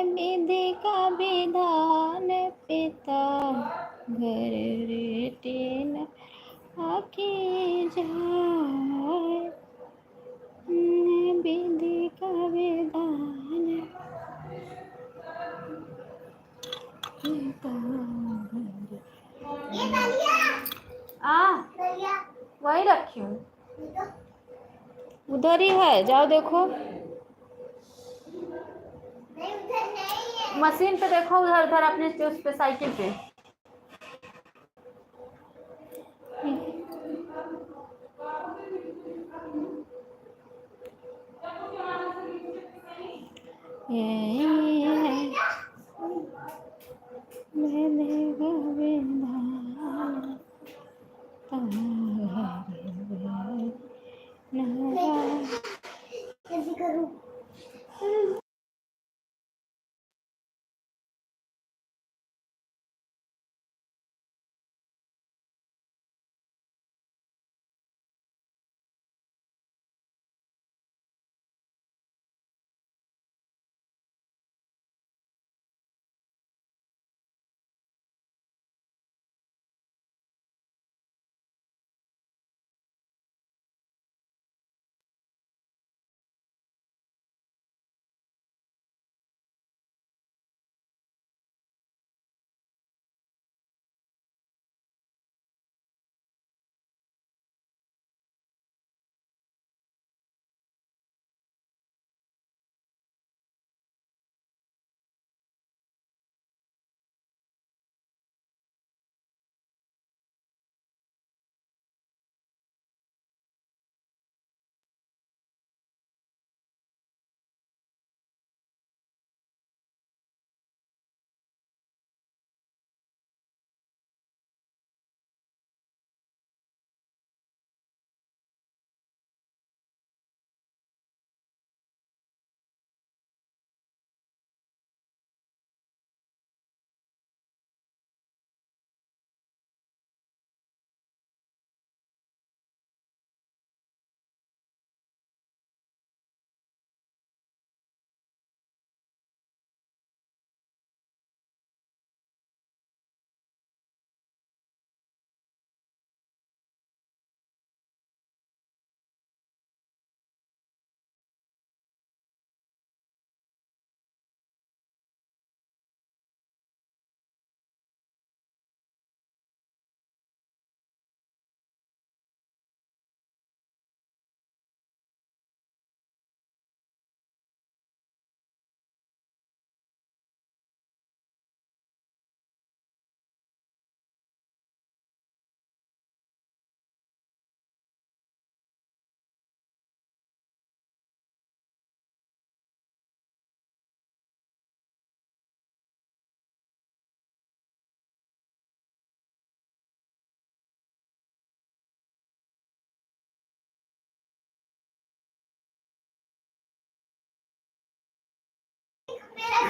विधि का विधान पिता घर रेटे न आकी जाए। विधि का विधान पिता वही रखी हूँ, उधर ही है, जाओ देखो मशीन पे, देखो उधर उधर अपने उस पे साइकिल पे।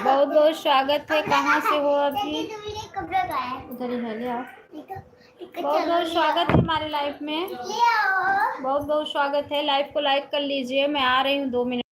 बहुत बहुत स्वागत है। कहाँ से हो अभी? उधर ही है, ले आओ। बहुत बहुत स्वागत है हमारे लाइव में, बहुत बहुत स्वागत है। लाइव को लाइक कर लीजिए, मैं आ रही हूँ 2 मिनट।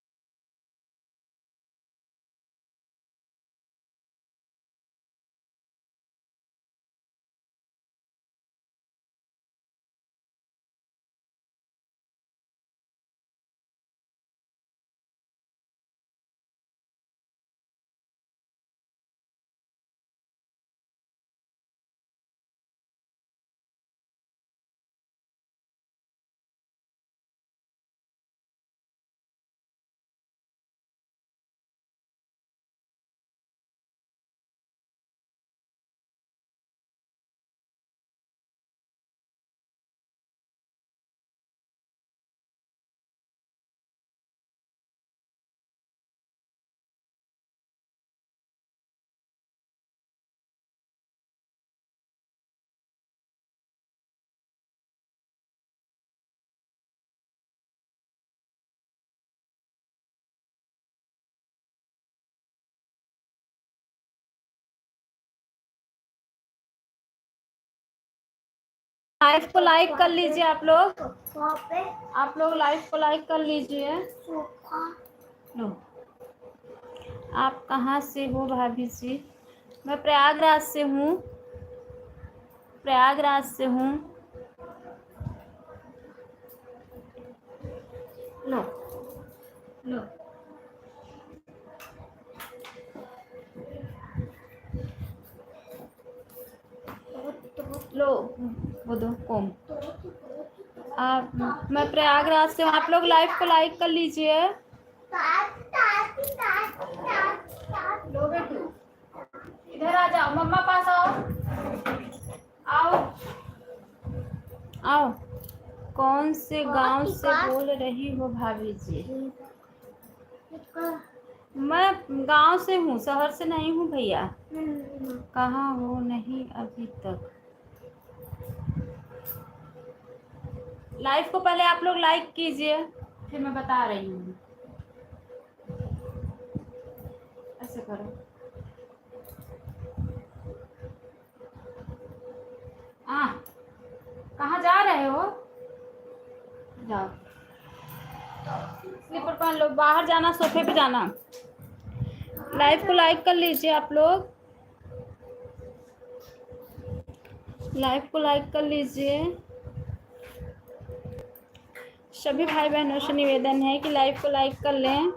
लाइव को लाइक कर लीजिए आप लोग, आप लोग लाइव को लाइक कर लीजिए। आप कहाँ से हो भाभी जी? मैं प्रयागराज से हूँ। प्रयागराज से हूँ। लो लो लो, वो दो कोम। आप, मैं प्रयागराज से हूँ। आप लोग लाइव को लाइक कर लीजिए। लो बेटू, इधर आ जाओ, मम्मा पास आओ। आओ आओ। कौन से गांव से बोल रही हो भाभी जी? मैं गांव से हूँ, शहर से नहीं हूँ भैया। कहाँ हो? नहीं अभी तक। लाइव को पहले आप लोग लाइक कीजिए, फिर मैं बता रही हूँ। ऐसे करो। कहाँ जा रहे हो? जाओ, स्लीपर पहन लो, बाहर जाना, सोफे पे जाना। लाइव को लाइक कर लीजिए आप लोग। लाइव को लाइक कर लीजिए। सभी भाई बहनों से निवेदन है कि लाइव को लाइक कर लें।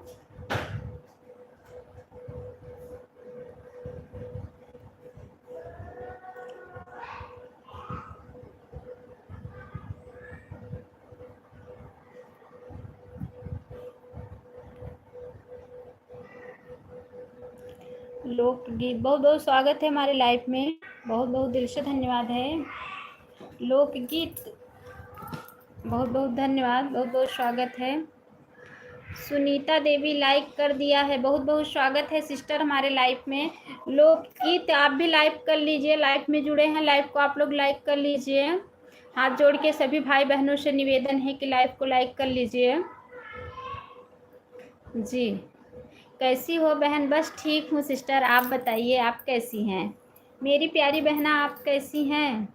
लोकगीत, बहुत बहुत स्वागत है हमारे लाइव में। बहुत बहुत दिल से धन्यवाद है। लोकगीत, बहुत बहुत धन्यवाद, बहुत बहुत स्वागत है। सुनीता देवी लाइक कर दिया है, बहुत बहुत स्वागत है सिस्टर हमारे लाइव में। लोकगीत आप भी लाइव कर लीजिए, लाइव में जुड़े हैं, लाइव को आप लोग लाइक कर लीजिए। हाथ जोड़ के सभी भाई बहनों से निवेदन है कि लाइव को लाइक कर लीजिए जी। कैसी हो बहन? बस ठीक हूँ सिस्टर, आप बताइए आप कैसी हैं? मेरी प्यारी बहना आप कैसी हैं?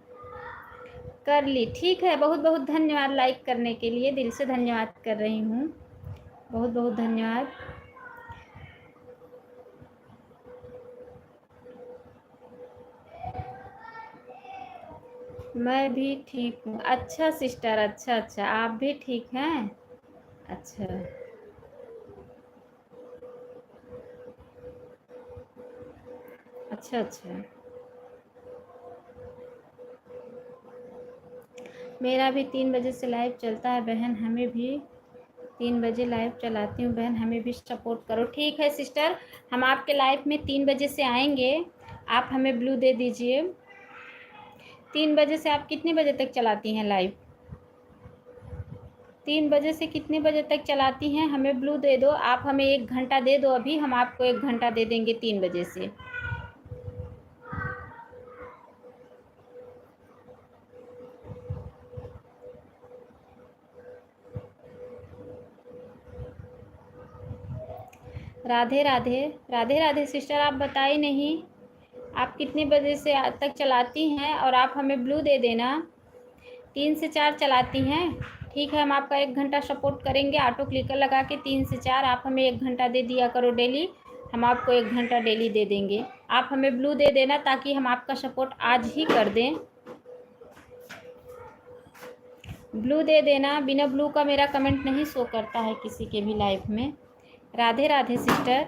कर ली, ठीक है। बहुत बहुत धन्यवाद लाइक करने के लिए, दिल से धन्यवाद कर रही हूँ। बहुत बहुत धन्यवाद। मैं भी ठीक हूँ। अच्छा सिस्टर, अच्छा अच्छा, आप भी ठीक हैं? अच्छा अच्छा अच्छा। मेरा भी 3 बजे से लाइव चलता है बहन, हमें भी 3 बजे लाइव चलाती हूँ बहन, हमें भी सपोर्ट करो। ठीक है सिस्टर, हम आपके लाइव में 3 बजे से आएंगे, आप हमें ब्लू दे दीजिए। 3 बजे से आप कितने बजे तक चलाती हैं लाइव? 3 बजे से कितने बजे तक चलाती हैं? हमें ब्लू दे दो, आप हमें 1 घंटा दे दो, अभी हम आपको 1 घंटा दे देंगे 3 बजे से। राधे राधे, राधे राधे सिस्टर, आप बताए नहीं आप कितने बजे से तक चलाती हैं, और आप हमें ब्लू दे देना। 3 से 4 चलाती हैं, ठीक है। हम आपका 1 घंटा सपोर्ट करेंगे, ऑटो क्लिकर लगा के 3 से 4 आप हमें 1 घंटा दे दिया करो डेली, हम आपको 1 घंटा डेली दे देंगे। आप हमें ब्लू दे देना ताकि हम आपका सपोर्ट आज ही कर दें। ब्लू दे देना, बिना ब्लू का मेरा कमेंट नहीं शो करता है किसी के भी लाइफ में। राधे राधे सिस्टर।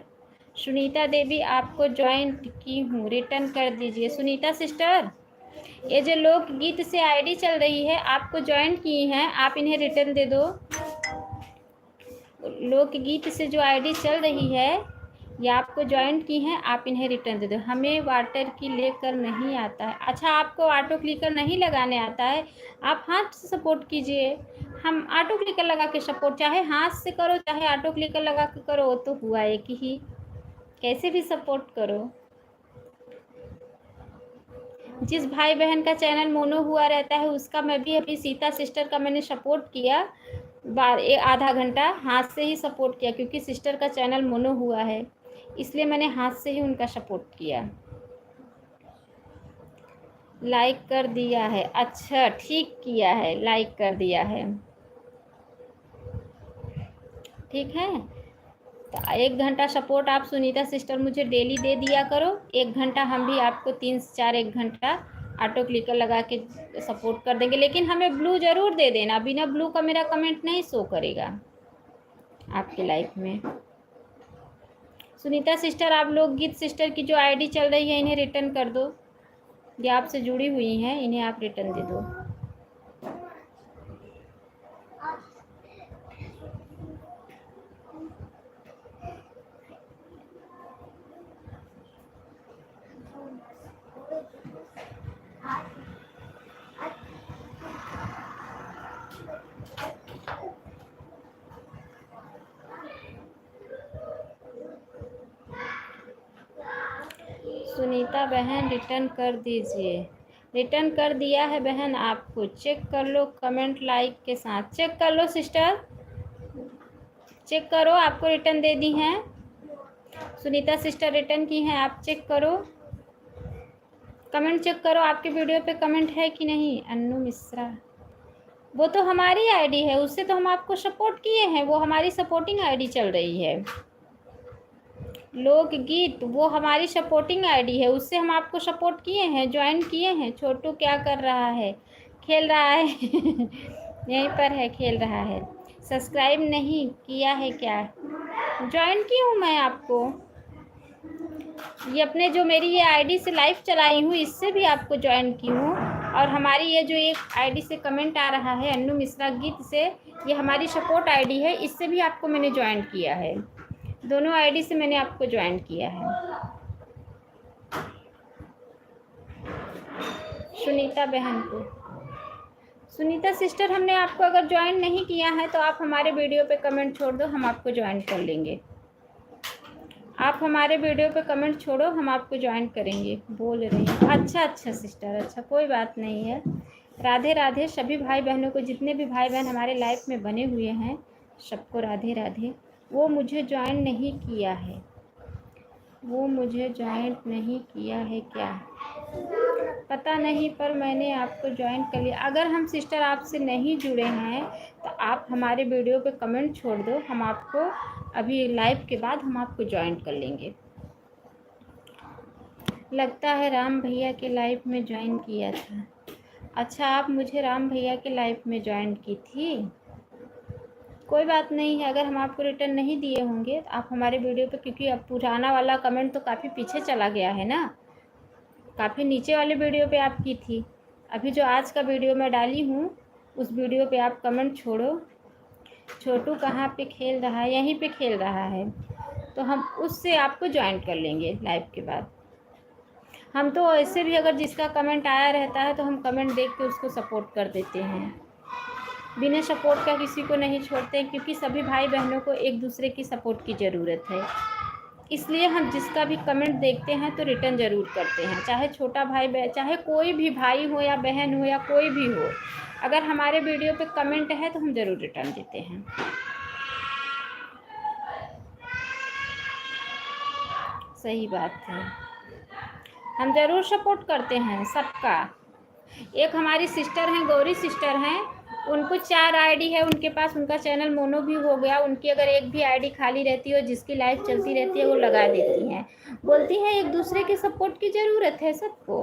सुनीता देवी आपको ज्वाइंट की हूँ, रिटर्न कर दीजिए। सुनीता सिस्टर, ये जो लोकगीत से आईडी चल रही है, आपको ज्वाइंट की हैं, आप इन्हें रिटर्न दे दो। लोकगीत से जो आईडी चल रही है, ये आपको ज्वाइंट की हैं, आप इन्हें रिटर्न दे दो। हमें वाटर की लेकर नहीं आता है। अच्छा, आपको ऑटो क्लिकर नहीं लगाने आता है, आप हाथ से सपोर्ट कीजिए। हम ऑटो क्लिकर लगा के सपोर्ट, चाहे हाथ से करो चाहे ऑटो क्लिकर लगा के करो, वो तो हुआ एक ही, कैसे भी सपोर्ट करो। जिस भाई बहन का चैनल मोनो हुआ रहता है, उसका मैं भी अभी सीता सिस्टर का मैंने सपोर्ट किया, आधा घंटा हाथ से ही सपोर्ट किया, क्योंकि सिस्टर का चैनल मोनो हुआ है, इसलिए मैंने हाथ से ही उनका सपोर्ट किया। लाइक कर दिया है, अच्छा ठीक किया है, लाइक कर दिया है, ठीक है। तो 1 घंटा सपोर्ट आप सुनीता सिस्टर मुझे डेली दे दिया करो। 1 घंटा हम भी आपको 3 से 4 1 घंटा ऑटो क्लिकर लगा के सपोर्ट कर देंगे। लेकिन हमें ब्लू ज़रूर दे देना, बिना ब्लू का मेरा कमेंट नहीं शो करेगा आपके लाइफ में। सुनीता सिस्टर, आप लोग गीत सिस्टर की जो आईडी चल रही है इन्हें रिटर्न कर दो। ये आपसे जुड़ी हुई हैं, इन्हें आप रिटर्न दे दो। सुनीता बहन रिटर्न कर दीजिए। रिटर्न कर दिया है बहन, आपको चेक कर लो कमेंट लाइक के साथ। चेक कर लो सिस्टर, चेक करो, आपको रिटर्न दे दी हैं। सुनीता सिस्टर रिटर्न की हैं, आप चेक करो, कमेंट चेक करो आपके वीडियो पे कमेंट है कि नहीं। अन्नू मिश्रा, वो तो हमारी आईडी है, उससे तो हम आपको सपोर्ट किए हैं, वो हमारी सपोर्टिंग आईडी चल रही है। लोकगीत वो हमारी सपोर्टिंग आईडी है, उससे हम आपको सपोर्ट किए हैं, ज्वाइन किए हैं। छोटू क्या कर रहा है? खेल रहा है यहीं पर है, खेल रहा है। सब्सक्राइब नहीं किया है क्या? ज्वाइन की हूँ मैं आपको, ये अपने जो मेरी ये आईडी से लाइव चलाई हूँ इससे भी आपको ज्वाइन की हूँ। और हमारी ये जो एक आईडी से कमेंट आ रहा है अन्नू मिश्रा गीत से, ये हमारी सपोर्ट आईडी है, इससे भी आपको मैंने ज्वाइन किया है। दोनों आईडी से मैंने आपको ज्वाइन किया है। सुनीता बहन को, सुनीता सिस्टर हमने आपको अगर ज्वाइन नहीं किया है तो आप हमारे वीडियो पे कमेंट छोड़ दो, हम आपको ज्वाइन कर लेंगे। आप हमारे वीडियो पे कमेंट छोड़ो, हम आपको ज्वाइन करेंगे। बोल रही हैं अच्छा अच्छा सिस्टर, अच्छा कोई बात नहीं है। राधे राधे सभी भाई बहनों को, जितने भी भाई बहन हमारे लाइफ में बने हुए हैं सबको राधे राधे। वो मुझे ज्वाइन नहीं किया है, वो मुझे ज्वाइन नहीं किया है क्या पता नहीं, पर मैंने आपको ज्वाइन कर लिया। अगर हम सिस्टर आपसे नहीं जुड़े हैं तो आप हमारे वीडियो पे कमेंट छोड़ दो, हम आपको अभी लाइव के बाद हम आपको ज्वाइन कर लेंगे। लगता है राम भैया के लाइव में ज्वाइन किया था। अच्छा, आप मुझे राम भैया के लाइव में ज्वाइन की थी, कोई बात नहीं है। अगर हम आपको रिटर्न नहीं दिए होंगे तो आप हमारे वीडियो पे, क्योंकि अब पुराना वाला कमेंट तो काफ़ी पीछे चला गया है ना, काफ़ी नीचे वाले वीडियो पे आप की थी। अभी जो आज का वीडियो मैं डाली हूँ उस वीडियो पे आप कमेंट छोड़ो। छोटू कहाँ पे खेल रहा है? यहीं पे खेल रहा है, तो हम उससे आपको ज्वाइन कर लेंगे लाइव के बाद। हम तो ऐसे भी अगर जिसका कमेंट आया रहता है तो हम कमेंट देख के उसको सपोर्ट कर देते हैं, बिना सपोर्ट का किसी को नहीं छोड़ते, क्योंकि सभी भाई बहनों को एक दूसरे की सपोर्ट की ज़रूरत है। इसलिए हम जिसका भी कमेंट देखते हैं तो रिटर्न ज़रूर करते हैं, चाहे छोटा भाई बहन, चाहे कोई भी भाई हो या बहन हो या कोई भी हो, अगर हमारे वीडियो पे कमेंट है तो हम ज़रूर रिटर्न देते हैं। सही बात है, हम ज़रूर सपोर्ट करते हैं सबका। एक हमारी सिस्टर हैं, गौरी सिस्टर हैं, उनको 4 आईडी है उनके पास, उनका चैनल मोनो भी हो गया। उनकी अगर एक भी आईडी खाली रहती है और जिसकी लाइव चलती रहती है वो लगा देती हैं, बोलती हैं एक दूसरे के सपोर्ट की ज़रूरत है सबको।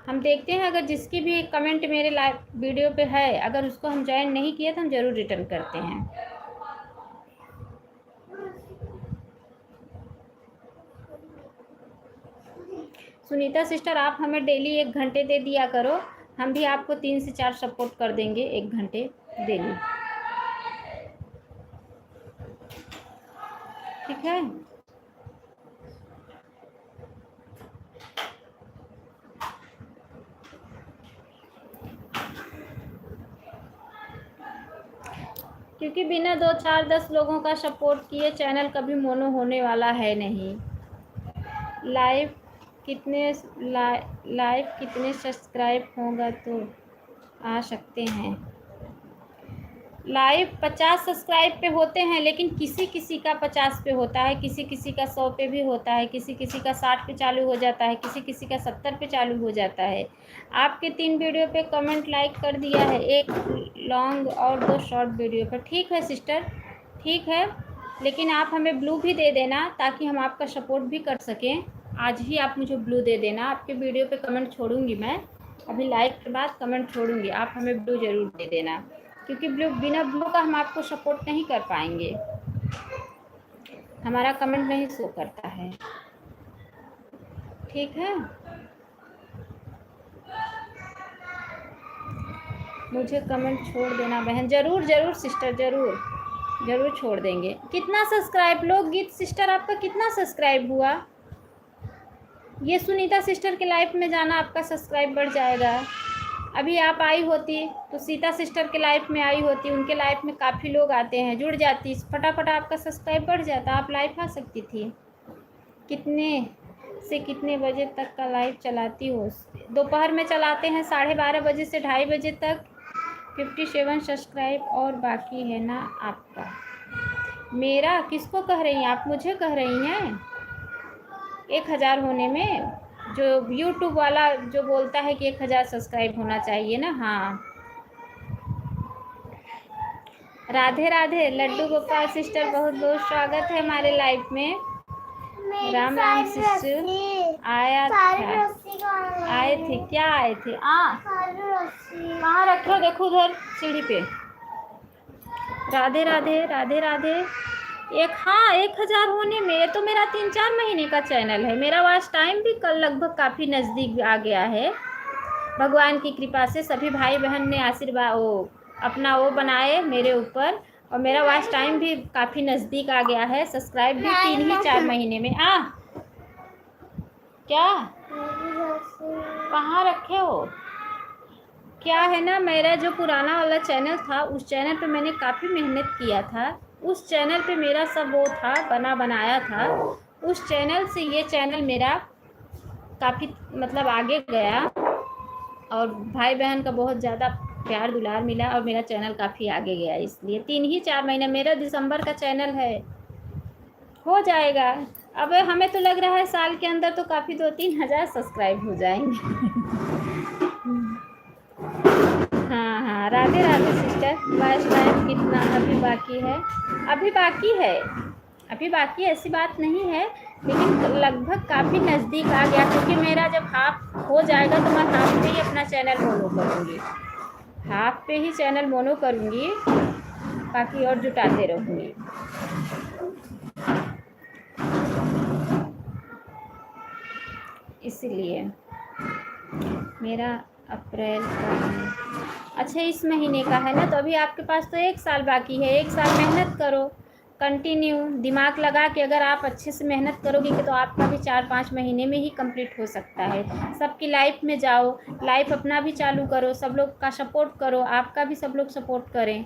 हम देखते हैं अगर जिसकी भी कमेंट मेरे लाइव वीडियो पे है, अगर उसको हम ज्वाइन नहीं किए तो हम ज़रूर रिटर्न करते हैं। सुनीता सिस्टर, आप हमें डेली 1 घंटे दे दिया करो, हम भी आपको 3 से 4 सपोर्ट कर देंगे 1 घंटे डेली, ठीक है? क्योंकि बिना 2 4 10 लोगों का सपोर्ट किए चैनल कभी मोनो होने वाला है नहीं। लाइव कितने सब्सक्राइब होगा तो आ सकते हैं? लाइव 50 सब्सक्राइब पे होते हैं, लेकिन किसी किसी का 50 पे होता है, किसी किसी का 100 पे भी होता है, किसी किसी का 60 पे चालू हो जाता है, किसी किसी का 70 पे चालू हो जाता है। आपके 3 वीडियो पे कमेंट लाइक कर दिया है, 1 लॉन्ग और 2 शॉर्ट वीडियो पर। ठीक है सिस्टर, ठीक है, लेकिन आप हमें ब्लू भी दे देना ताकि हम आपका सपोर्ट भी कर सकें। आज ही आप मुझे ब्लू दे देना, आपके वीडियो पे कमेंट छोड़ूंगी मैं, अभी लाइव के बाद कमेंट छोड़ूंगी, आप हमें ब्लू ज़रूर दे देना, क्योंकि बिना ब्लू का हम आपको सपोर्ट नहीं कर पाएंगे, हमारा कमेंट नहीं शो करता है। ठीक है, मुझे कमेंट छोड़ देना बहन, ज़रूर ज़रूर सिस्टर, ज़रूर ज़रूर छोड़ देंगे। कितना सब्सक्राइब, लोकगीत सिस्टर आपका कितना सब्सक्राइब हुआ? ये सुनीता सिस्टर के लाइव में जाना, आपका सब्सक्राइब बढ़ जाएगा। अभी आप आई होती तो सीता सिस्टर के लाइव में आई होती, उनके लाइव में काफ़ी लोग आते हैं, जुड़ जाती, फटाफट आपका सब्सक्राइब बढ़ जाता, आप लाइव आ सकती थी। कितने से कितने बजे तक का लाइव चलाती हो? दोपहर में चलाते हैं 12:30 बजे से 2:30 बजे तक। 57 सब्सक्राइब और बाकी है ना आपका? मेरा किसको कह रही हैं आप? मुझे कह रही हैं 1000 होने में? जो यूट्यूब वाला जो बोलता है कि 1000 सब्सक्राइब होना चाहिए ना। हाँ, राधे राधे लड्डू गोपाल सिस्टर, बहुत बहुत स्वागत है हमारे लाइव में। राम राम सिस्टर, आया था, आए थे क्या? आए थे कहाँ रखे हो? देखो उधर सीढ़ी पे। राधे राधे राधे राधे। हाँ 1000 होने में, ये तो मेरा 3-4 महीने का चैनल है। मेरा वॉच टाइम भी कल लगभग काफ़ी नज़दीक आ गया है, भगवान की कृपा से। सभी भाई बहन ने आशीर्वाद अपना बनाए मेरे ऊपर, और मेरा वॉच टाइम भी काफ़ी नज़दीक आ गया है। सब्सक्राइब भी 3-4 महीने में। क्या कहाँ रखे हो? क्या है ना, मेरा जो पुराना वाला चैनल था, उस चैनल पे मैंने काफ़ी मेहनत किया था। उस चैनल पे मेरा सब वो था, बनाया था। उस चैनल से ये चैनल मेरा काफ़ी मतलब आगे गया, और भाई बहन का बहुत ज़्यादा प्यार दुलार मिला, और मेरा चैनल काफ़ी आगे गया। इसलिए 3-4 महीने, मेरा दिसंबर का चैनल है, हो जाएगा। अब हमें तो लग रहा है साल के अंदर तो काफ़ी 2-3 हज़ार सब्सक्राइब हो जाएंगे। हाँ, Radhe Radhe sister. Watch time कितना अभी बाकी है? अभी बाकी है, ऐसी बात नहीं है, लेकिन लगभग काफ़ी नज़दीक आ गया, क्योंकि मेरा जब हाफ हो जाएगा तो मैं हाफ पे ही अपना चैनल मोनो करूँगी, हाफ पे ही चैनल मोनो करूँगी, बाकी और जुटाते रहूँगी। इसलिए मेरा अप्रैल का है। अच्छा, इस महीने का है ना, तो अभी आपके पास तो 1 साल बाकी है। 1 साल मेहनत करो, कंटिन्यू दिमाग लगा के। अगर आप अच्छे से मेहनत करोगे तो आपका भी 4-5 महीने में ही कंप्लीट हो सकता है। सबकी लाइफ में जाओ, लाइफ अपना भी चालू करो, सब लोग का सपोर्ट करो, आपका भी सब लोग सपोर्ट करें,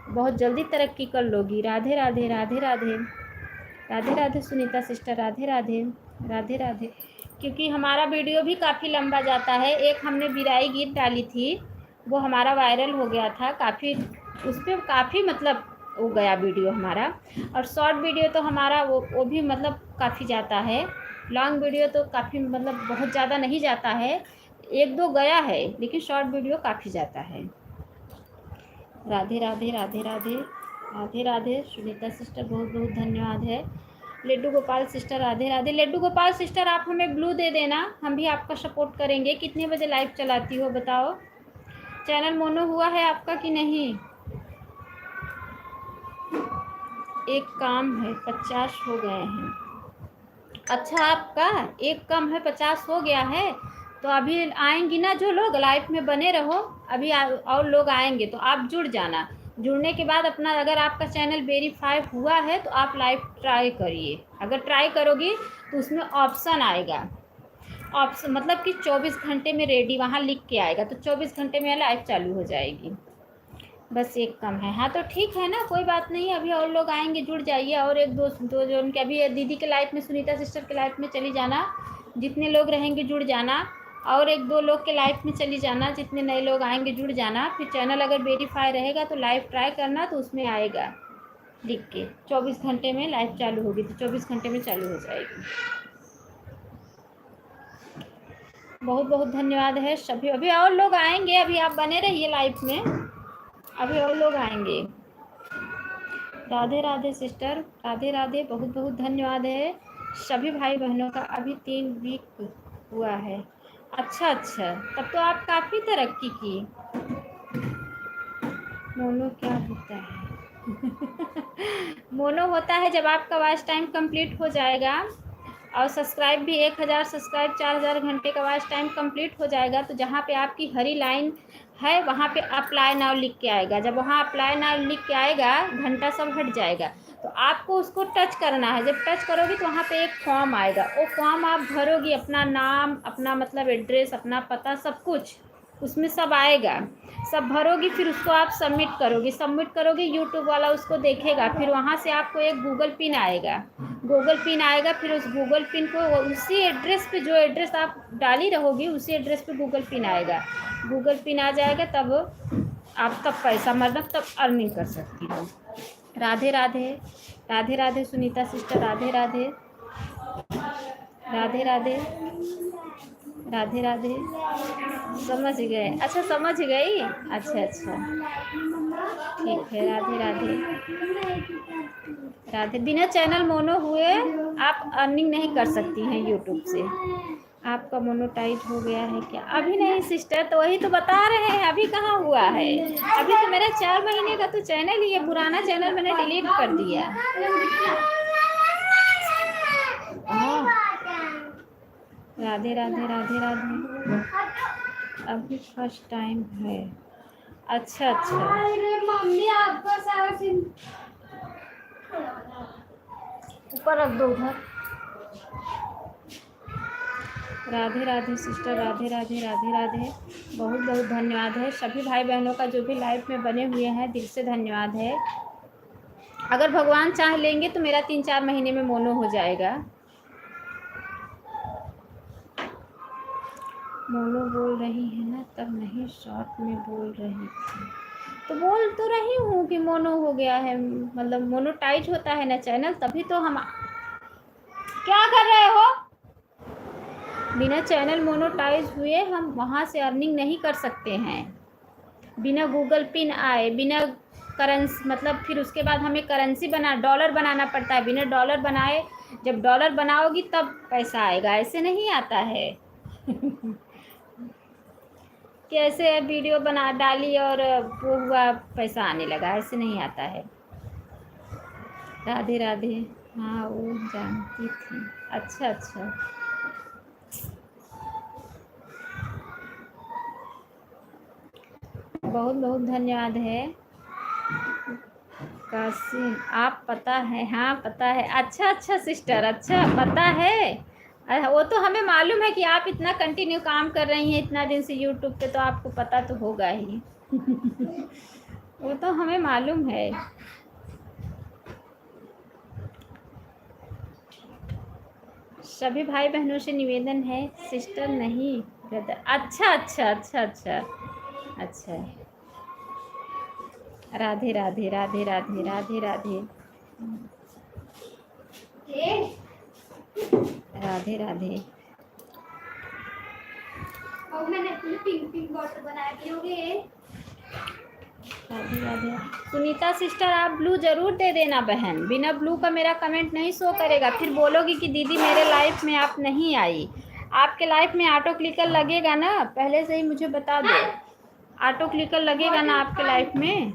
बहुत जल्दी तरक्की कर लोगी। राधे राधे राधे राधे राधे राधे सुनीता सिस्टर, राधे राधे राधे राधे। क्योंकि हमारा वीडियो भी काफ़ी लंबा जाता है। एक हमने बिराई गीत डाली थी, वो हमारा वायरल हो गया था काफ़ी, उस पर काफ़ी मतलब हो गया वीडियो हमारा। और शॉर्ट वीडियो तो हमारा वो भी मतलब काफ़ी जाता है। लॉन्ग वीडियो तो काफ़ी मतलब बहुत ज़्यादा नहीं जाता है, 1-2 गया है, लेकिन शॉर्ट वीडियो काफ़ी जाता है। राधे राधे राधे राधे राधे राधे सुनीता सिस्टर, बहुत बहुत धन्यवाद है। लड्डू गोपाल सिस्टर, राधे राधे। लड्डू गोपाल सिस्टर, आप हमें ब्लू दे देना, हम भी आपका सपोर्ट करेंगे। कितने बजे लाइव चलाती हो बताओ? चैनल मोनो हुआ है आपका कि नहीं? एक काम है, 50 हो गए हैं। अच्छा, आपका एक कम है, 50 हो गया है। तो अभी आएंगी ना जो लोग, लाइव में बने रहो, अभी और लोग आएंगे तो आप जुड़ जाना। जुड़ने के बाद अपना, अगर आपका चैनल वेरीफाई हुआ है तो आप लाइव ट्राई करिए। अगर ट्राई करोगी तो उसमें ऑप्शन आएगा, ऑप्शन मतलब कि 24 घंटे में रेडी, वहाँ लिख के आएगा, तो 24 घंटे में लाइव चालू हो जाएगी। बस एक कम है। हाँ तो ठीक है ना, कोई बात नहीं, अभी और लोग आएंगे, जुड़ जाइए। और 1-2 जो उनके अभी दीदी के लाइफ में, सुनीता सिस्टर के लाइफ में चली जाना, जितने लोग रहेंगे जुड़ जाना। और 1-2 लोग के लाइफ में चली जाना, जितने नए लोग आएंगे जुड़ जाना। फिर चैनल अगर वेरीफाई रहेगा तो लाइव ट्राई करना, तो उसमें आएगा लिख के 24 घंटे में लाइव चालू होगी, तो 24 घंटे में चालू हो जाएगी। बहुत बहुत धन्यवाद है सभी। अभी और लोग आएंगे, अभी आप बने रहिए लाइव में, अभी और लोग आएंगे। राधे राधे सिस्टर, राधे राधे, बहुत बहुत धन्यवाद है सभी भाई बहनों का। अभी 3 वीक हुआ है। अच्छा अच्छा, तब तो आप काफ़ी तरक्की की। मोनो क्या होता है? मोनो होता है जब आपका वॉच टाइम कंप्लीट हो जाएगा और सब्सक्राइब भी 1000 सब्सक्राइब 4000 घंटे का वॉच टाइम कंप्लीट हो जाएगा, तो जहाँ पे आपकी हरी लाइन है वहाँ पे अप्लाई नाउ लिख के आएगा। जब वहाँ अप्लाई नाउ लिख के आएगा, घंटा सब हट जाएगा, तो आपको उसको टच करना है। जब टच करोगी तो वहाँ पे एक फॉर्म आएगा, वो फॉर्म आप भरोगी, अपना नाम, अपना मतलब एड्रेस, अपना पता, सब कुछ उसमें सब आएगा, सब भरोगी, फिर उसको आप सबमिट करोगी। सबमिट करोगी, यूट्यूब वाला उसको देखेगा, फिर वहाँ से आपको एक गूगल पिन आएगा। गूगल पिन आएगा, फिर उस गूगल पिन को उसी एड्रेस पे, जो एड्रेस आप डाली रहोगी उसी एड्रेस पे गूगल पिन आएगा। गूगल पिन आ जाएगा, तब आप तब पैसा मतलब तब अर्निंग कर सकती हो। राधे राधे, राधे राधे सुनीता सिस्टर, राधे राधे, राधे राधे, राधे राधे। समझ गए? अच्छा समझ गई, अच्छा अच्छा, ठीक है। राधे राधे, राधे। बिना चैनल मोनो हुए आप अर्निंग नहीं कर सकती हैं यूट्यूब से। आपका मोनोटाइज हो गया है क्या? अभी नहीं सिस्टर, तो वही तो बता रहे हैं, अभी कहाँ हुआ है। अभी तो मेरा 4 महीने का तो चैनल ही है, पुराना चैनल मैंने डिलीट कर दिया। राधे राधे, राधे राधे। अभी फर्स्ट टाइम है। अच्छा अच्छा, मम्मी आपका सारा सीन ऊपर रख दो उधर। राधे राधे सिस्टर, राधे राधे, राधे राधे, बहुत बहुत धन्यवाद है सभी भाई बहनों का जो भी लाइव में बने हुए हैं, दिल से धन्यवाद है। अगर भगवान चाह लेंगे तो मेरा 3-4 महीने में मोनो हो जाएगा। मोनो बोल रही है ना, तब नहीं शॉर्ट में बोल रही थी। तो बोल तो रही हूँ कि मोनो हो गया है, मतलब मोनोटाइज होता है ना चैनल, तभी तो हम। क्या कर रहे हो? बिना चैनल मोनोटाइज हुए हम वहाँ से अर्निंग नहीं कर सकते हैं। बिना गूगल पिन आए, बिना करेंसी, मतलब फिर उसके बाद हमें करेंसी डॉलर बनाना पड़ता है। बिना डॉलर बनाए, जब डॉलर बनाओगी तब पैसा आएगा, ऐसे नहीं आता है। कैसे वीडियो बना डाली और वो हुआ, पैसा आने लगा, ऐसे नहीं आता है। राधे राधे, हाँ वो जानती थी। अच्छा अच्छा, बहुत बहुत धन्यवाद है कासिम। आप पता है? हाँ पता है। अच्छा अच्छा सिस्टर, अच्छा पता है। वो तो हमें मालूम है कि आप इतना कंटिन्यू काम कर रही हैं इतना दिन से यूट्यूब पे, तो आपको पता तो होगा ही। वो तो हमें मालूम है। सभी भाई बहनों से निवेदन है, सिस्टर नहीं ब्रदर। अच्छा अच्छा अच्छा अच्छा अच्छा। राधे राधे, राधे राधे, राधे राधे, राधे राधे। राधे राधे। सुनीता सिस्टर, आप ब्लू ज़रूर दे देना बहन, बिना ब्लू का मेरा कमेंट नहीं शो करेगा, फिर बोलोगी कि दीदी मेरे लाइफ में आप नहीं आई। आपके लाइफ में ऑटो क्लिकर लगेगा ना, पहले से ही मुझे बता दो। ऑटो क्लिकर लगेगा ना आपके लाइफ में?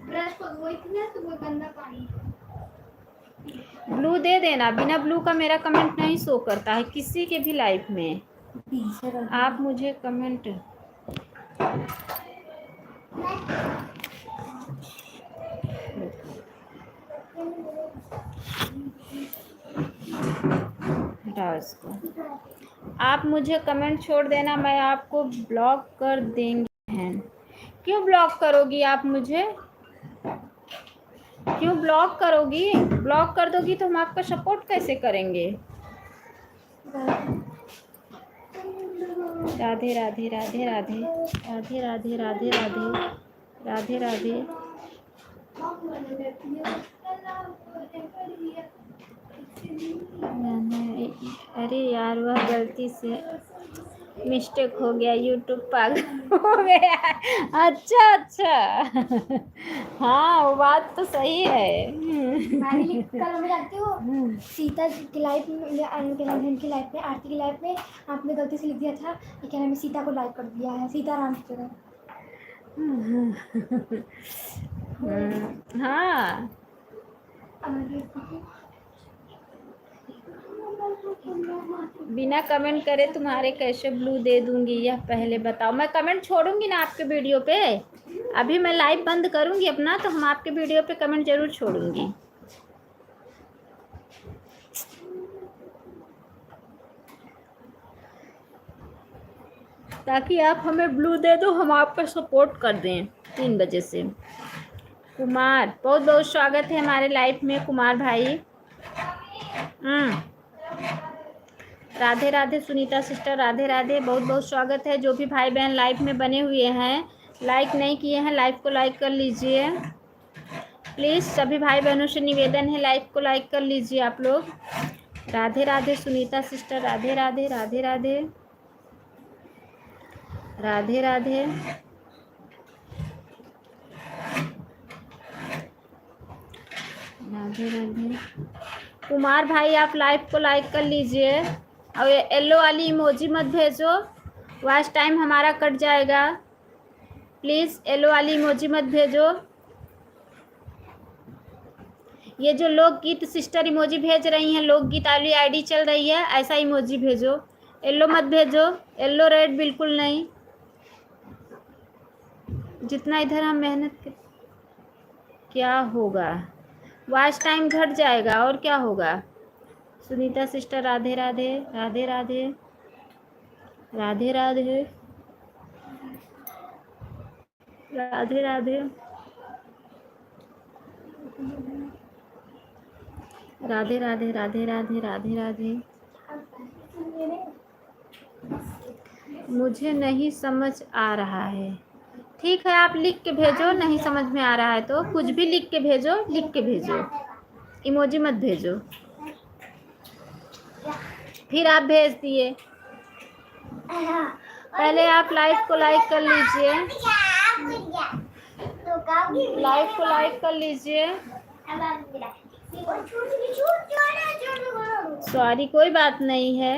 ब्लू दे देना, बिना ब्लू का मेरा कमेंट नहीं शो करता है किसी के भी लाइफ में। आप मुझे कमेंट हटाओ इसको। आप मुझे कमेंट छोड़ देना, मैं आपको ब्लॉक कर देंगी बहन। क्यों ब्लॉक करोगी आप मुझे? क्यों ब्लॉक करोगी? ब्लॉक कर दोगी तो हम आपका सपोर्ट कैसे करेंगे? राधे राधे, राधे राधे, राधे राधे, राधे राधे, राधे राधे। अरे यार, वह गलती से मिस्टेक हो गया, यूट्यूब पागल हो गया। अच्छा अच्छा। हाँ वो बात तो सही है। कल मैं जानती हूँ सीता की लाइफ में, अनु के नाम की लाइफ में, आरती की लाइफ में आपने गलती से लिख दिया था कि क्या नाम सीता को लाइक कर दिया है, सीताराम की जगह। हाँ बिना कमेंट करे तुम्हारे कैसे ब्लू दे दूंगी, यह पहले बताओ। मैं कमेंट छोड़ूंगी ना आपके वीडियो पे, अभी मैं लाइव बंद करूंगी अपना, तो हम आपके वीडियो पे कमेंट जरूर छोड़ूंगी। ताकि आप हमें ब्लू दे दो, हम आपका सपोर्ट कर दें 3 बजे से। कुमार बहुत बहुत स्वागत है हमारे लाइफ में, कुमार भाई। राधे राधे सुनीता सिस्टर, राधे राधे, बहुत बहुत स्वागत है। जो भी भाई बहन लाइव में बने हुए हैं, लाइक नहीं किए हैं, लाइव को लाइक कर लीजिए प्लीज़। सभी भाई बहनों से निवेदन है, लाइव को लाइक कर लीजिए आप लोग। राधे राधे सुनीता सिस्टर, राधे राधे, राधे राधे, राधे राधे, राधे राधे। कुमार भाई आप लाइव को लाइक कर लीजिए, और ये येलो वाली इमोजी मत भेजो, वॉच टाइम हमारा कट जाएगा। प्लीज़ येलो वाली इमोजी मत भेजो। ये जो लोकगीत सिस्टर इमोजी भेज रही हैं, लोकगीत वाली आईडी चल रही है, ऐसा इमोजी भेजो, येलो मत भेजो, येलो रेड बिल्कुल नहीं। जितना इधर हम मेहनत क्या होगा, वॉच टाइम घट जाएगा और क्या होगा। सुनीता सिस्टर राधे राधे, राधे राधे, राधे राधे, राधे राधे, राधे राधे, राधे राधे, राधे राधे। मुझे नहीं समझ आ रहा है। ठीक है आप लिख के भेजो, नहीं समझ में आ रहा है तो कुछ भी लिख के भेजो, लिख के भेजो, इमोजी मत भेजो। फिर आप भेज दिए। पहले आप लाइव को लाइक कर लीजिए, लाइव को लाइक कर लीजिए। सॉरी कोई बात नहीं है।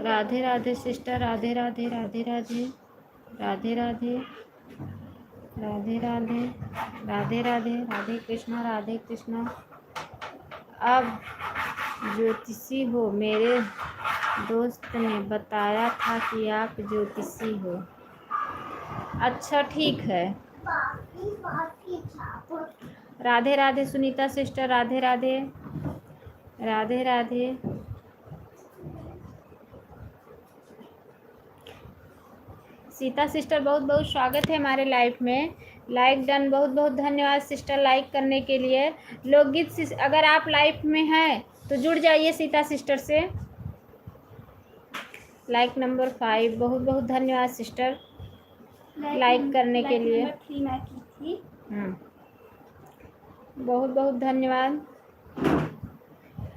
राधे राधे सिस्टर, राधे राधे, राधे राधे, राधे राधे, राधे राधे, राधे राधे, राधे कृष्णा, राधे कृष्णा। अब ज्योतिषी हो, मेरे दोस्त ने बताया था कि आप ज्योतिषी हो। अच्छा ठीक है। राधे राधे सुनीता सिस्टर, राधे राधे, राधे राधे। सीता सिस्टर बहुत बहुत स्वागत है हमारे लाइफ में। लाइक डन, बहुत बहुत धन्यवाद सिस्टर लाइक करने के लिए। लोकगीत अगर आप लाइफ में हैं तो जुड़ जाइए सीता सिस्टर से। लाइक नंबर 5, बहुत बहुत धन्यवाद सिस्टर लाइक करने के लिए। बहुत बहुत धन्यवाद।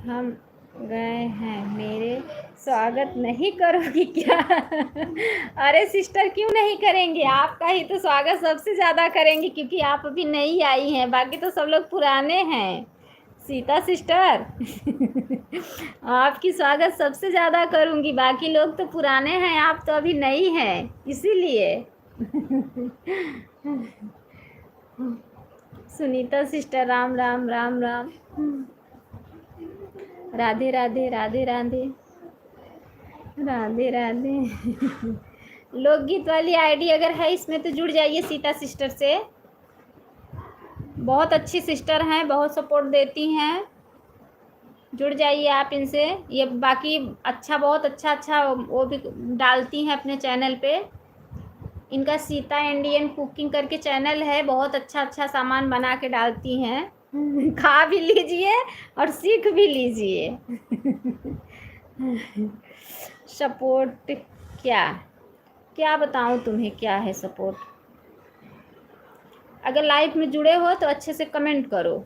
हम गए हैं, मेरे स्वागत नहीं करोगी क्या? अरे सिस्टर क्यों नहीं करेंगे, आपका ही तो स्वागत सबसे ज़्यादा करेंगे, क्योंकि आप अभी नई आई हैं, बाकी तो सब लोग पुराने हैं। सीता सिस्टर आपकी स्वागत सबसे ज़्यादा करूँगी, बाकी लोग तो पुराने हैं, आप तो अभी नई हैं इसीलिए। सुनीता सिस्टर राम राम, राम राम, राधे राधे, राधे राधे, राधे राधे। लोकगीत वाली आईडी अगर है इसमें तो जुड़ जाइए सीता सिस्टर से। बहुत अच्छी सिस्टर हैं, बहुत सपोर्ट देती हैं, जुड़ जाइए आप इनसे। ये बाकी अच्छा, बहुत अच्छा अच्छा वो भी डालती हैं अपने चैनल पे। इनका सीता इंडियन कुकिंग करके चैनल है, बहुत अच्छा अच्छा सामान बना के डालती हैं। खा भी लीजिए और सीख भी लीजिए। सपोर्ट क्या क्या बताऊं तुम्हें, क्या है सपोर्ट? अगर लाइफ में जुड़े हो तो अच्छे से कमेंट करो,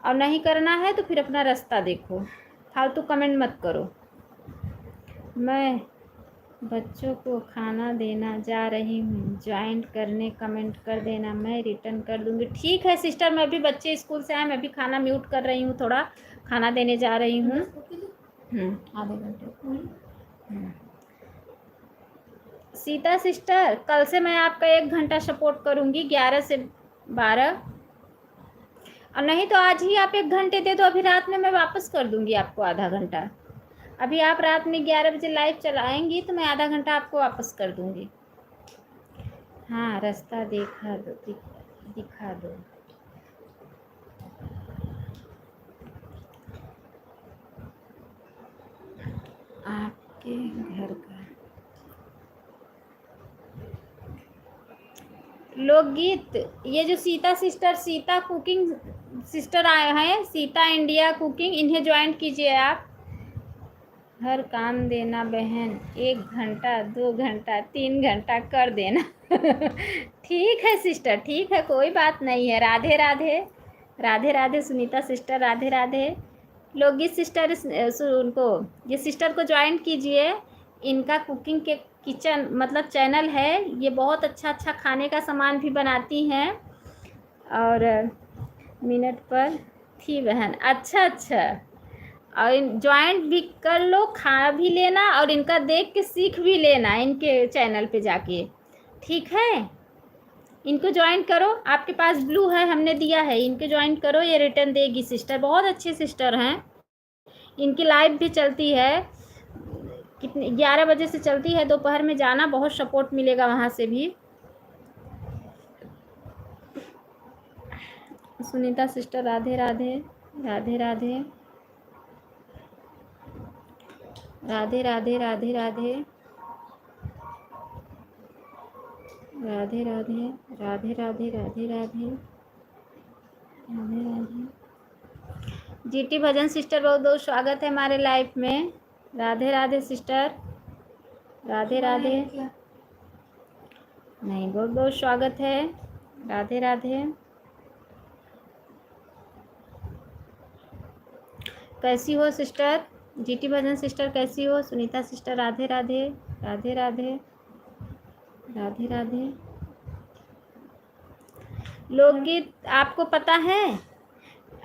और नहीं करना है तो फिर अपना रास्ता देखो, फालतू कमेंट मत करो। मैं बच्चों को खाना देना जा रही हूँ, ज्वाइंट करने कमेंट कर देना, मैं रिटर्न कर दूँगी। ठीक है सिस्टर, मैं भी बच्चे स्कूल से आए, मैं भी खाना म्यूट कर रही हूँ, थोड़ा खाना देने जा रही हूँ। आधे घंटे। सीता सिस्टर, कल से मैं आपका 1 घंटा सपोर्ट करूँगी, 11 से 12, और नहीं तो आज ही आप 1 घंटे दे दो, अभी रात में मैं वापस कर दूँगी आपको आधा घंटा। अभी आप रात में 11 बजे लाइव चलाएंगी तो मैं आधा घंटा आपको वापस कर दूँगी। हाँ, रास्ता दिखा दो। आपके घर का लोकगीत, ये जो Sita sister, Sita cooking sister आए हैं, सीता इंडिया कुकिंग, इन्हें ज्वाइन कीजिए आप। हर काम देना बहन, 1 घंटा 2 घंटा 3 घंटा कर देना। ठीक है सिस्टर, ठीक है, कोई बात नहीं है। राधे राधे, राधे राधे सुनीता सिस्टर, राधे राधे। लोकगीत सिस्टर, उनको, ये सिस्टर को ज्वाइन कीजिए। इनका कुकिंग के किचन मतलब चैनल है, ये बहुत अच्छा अच्छा खाने का सामान भी बनाती हैं। और मिनट पर थी बहन, अच्छा अच्छा, और ज्वाइंट भी कर लो, खा भी लेना और इनका देख के सीख भी लेना इनके चैनल पे जाके, ठीक है? इनको ज्वाइन करो, आपके पास ब्लू है, हमने दिया है, इनको ज्वाइन करो, ये रिटर्न देगी सिस्टर, बहुत अच्छे सिस्टर हैं। इनकी लाइव भी चलती है, कितने 11 बजे से चलती है, दोपहर में जाना, बहुत सपोर्ट मिलेगा वहाँ से भी। सुनीता सिस्टर, राधे राधे, राधे राधे, राधे राधे, राधे राधे, राधे राधे, राधे राधे, राधे राधे, राधे राधे। जीटी भजन सिस्टर, बहुत बहुत स्वागत है हमारे लाइफ में। राधे राधे सिस्टर, राधे राधे, नहीं बहुत बहुत स्वागत है, राधे राधे। कैसी हो सिस्टर? जीटी भजन सिस्टर कैसी हो? सुनीता सिस्टर, राधे राधे, राधे राधे, राधे राधे। लोकगीत आपको पता है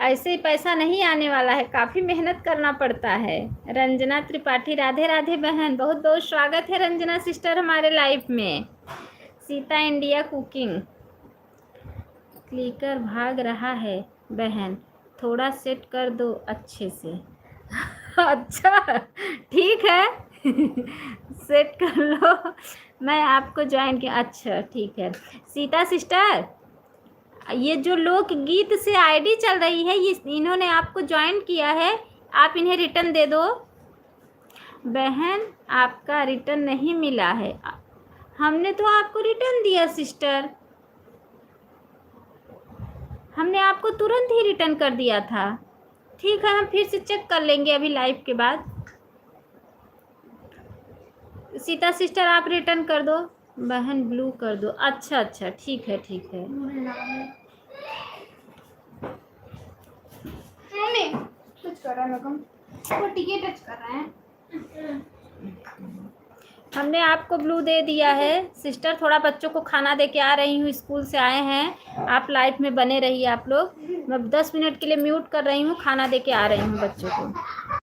ऐसे ही पैसा नहीं आने वाला है, काफ़ी मेहनत करना पड़ता है। रंजना त्रिपाठी, राधे राधे बहन, बहुत बहुत स्वागत है रंजना सिस्टर हमारे लाइफ में। सीता इंडिया कुकिंग, क्लिकर भाग रहा है बहन, थोड़ा सेट कर दो अच्छे से। अच्छा ठीक है। सेट कर लो, मैं आपको ज्वाइन किया, अच्छा ठीक है। सीता सिस्टर, ये जो लोकगीत से आईडी चल रही है, ये इन्होंने आपको ज्वाइन किया है, आप इन्हें रिटर्न दे दो। बहन आपका रिटर्न नहीं मिला है, हमने तो आपको रिटर्न दिया सिस्टर, हमने आपको तुरंत ही रिटर्न कर दिया था। ठीक है, हम फिर से चेक कर लेंगे अभी लाइव के बाद। सीता सिस्टर आप रिटर्न कर दो, बहन ब्लू कर दो, अच्छा अच्छा ठीक है ठीक है। टच कर रहा है मैडम, वो टिके टच कर रहा है। हमने आपको ब्लू दे दिया है सिस्टर, थोड़ा बच्चों को खाना दे के आ रही हूँ, स्कूल से आए हैं। आप लाइव में बने रहिए आप लोग, मैं 10 मिनट के लिए म्यूट कर रही हूँ, खाना दे के आ रही हूँ बच्चों को।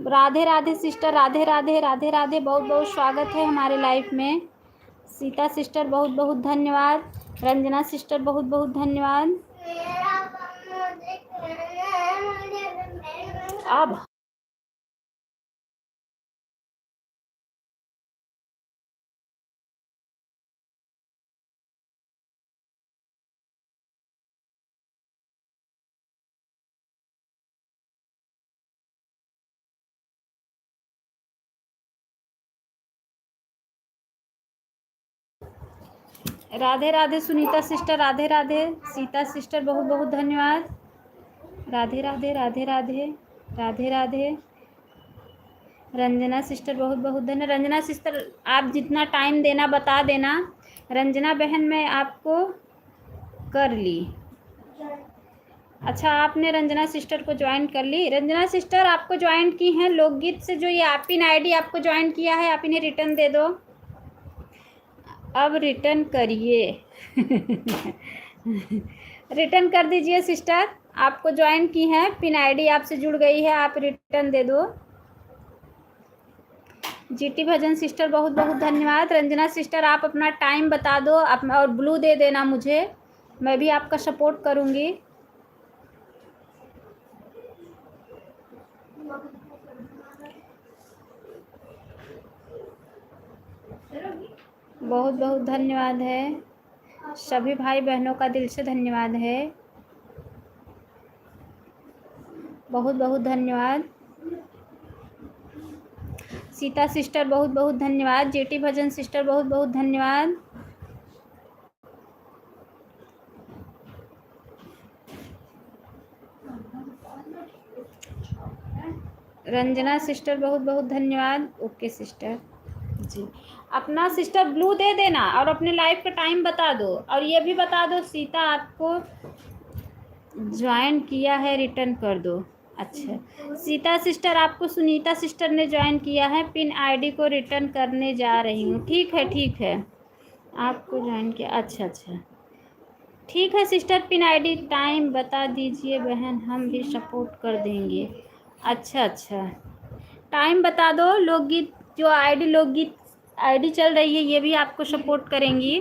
राधे राधे सिस्टर, राधे राधे, राधे राधे। बहुत बहुत स्वागत है हमारे लाइफ में। सीता सिस्टर बहुत बहुत धन्यवाद। रंजना सिस्टर बहुत बहुत धन्यवाद। अब राधे राधे सुनीता सिस्टर, राधे राधे। सीता सिस्टर बहुत बहुत धन्यवाद। राधे राधे, राधे राधे, राधे राधे। रंजना सिस्टर बहुत बहुत धन्यवाद। रंजना सिस्टर आप जितना टाइम देना बता देना। रंजना बहन मैं आपको कर ली। अच्छा, आपने रंजना सिस्टर को ज्वाइन कर ली। रंजना सिस्टर आपको ज्वाइन की हैं लोकगीत से, जो ये आपिन आईडी आपको ज्वाइन किया है आप इन्हें रिटर्न दे दो। अब रिटर्न करिए। रिटर्न कर दीजिए सिस्टर, आपको ज्वाइन की हैं, पिन आईडी आपसे जुड़ गई है, आप रिटर्न दे दो। जीटी भजन सिस्टर बहुत बहुत धन्यवाद। रंजना सिस्टर आप अपना टाइम बता दो और ब्लू दे देना मुझे, मैं भी आपका सपोर्ट करूँगी। बहुत बहुत धन्यवाद है, सभी भाई बहनों का दिल से धन्यवाद है, बहुत बहुत धन्यवाद। सीता सिस्टर बहुत बहुत धन्यवाद। जेटी भजन सिस्टर बहुत बहुत धन्यवाद। रंजना सिस्टर बहुत बहुत धन्यवाद। ओके सिस्टर जी, अपना सिस्टर ब्लू दे देना और अपने लाइफ का टाइम बता दो, और ये भी बता दो सीता आपको ज्वाइन किया है, रिटर्न कर दो। अच्छा, सीता सिस्टर आपको सुनीता सिस्टर ने ज्वाइन किया है, पिन आईडी को रिटर्न करने जा रही हूँ। ठीक है, आपको ज्वाइन किया। अच्छा, ठीक है सिस्टर, पिन आईडी टाइम बता दीजिए बहन, हम भी सपोर्ट कर देंगे। अच्छा, टाइम बता दो। लोकगीत जो लोकगीत आईडी चल रही है ये भी आपको सपोर्ट करेंगी।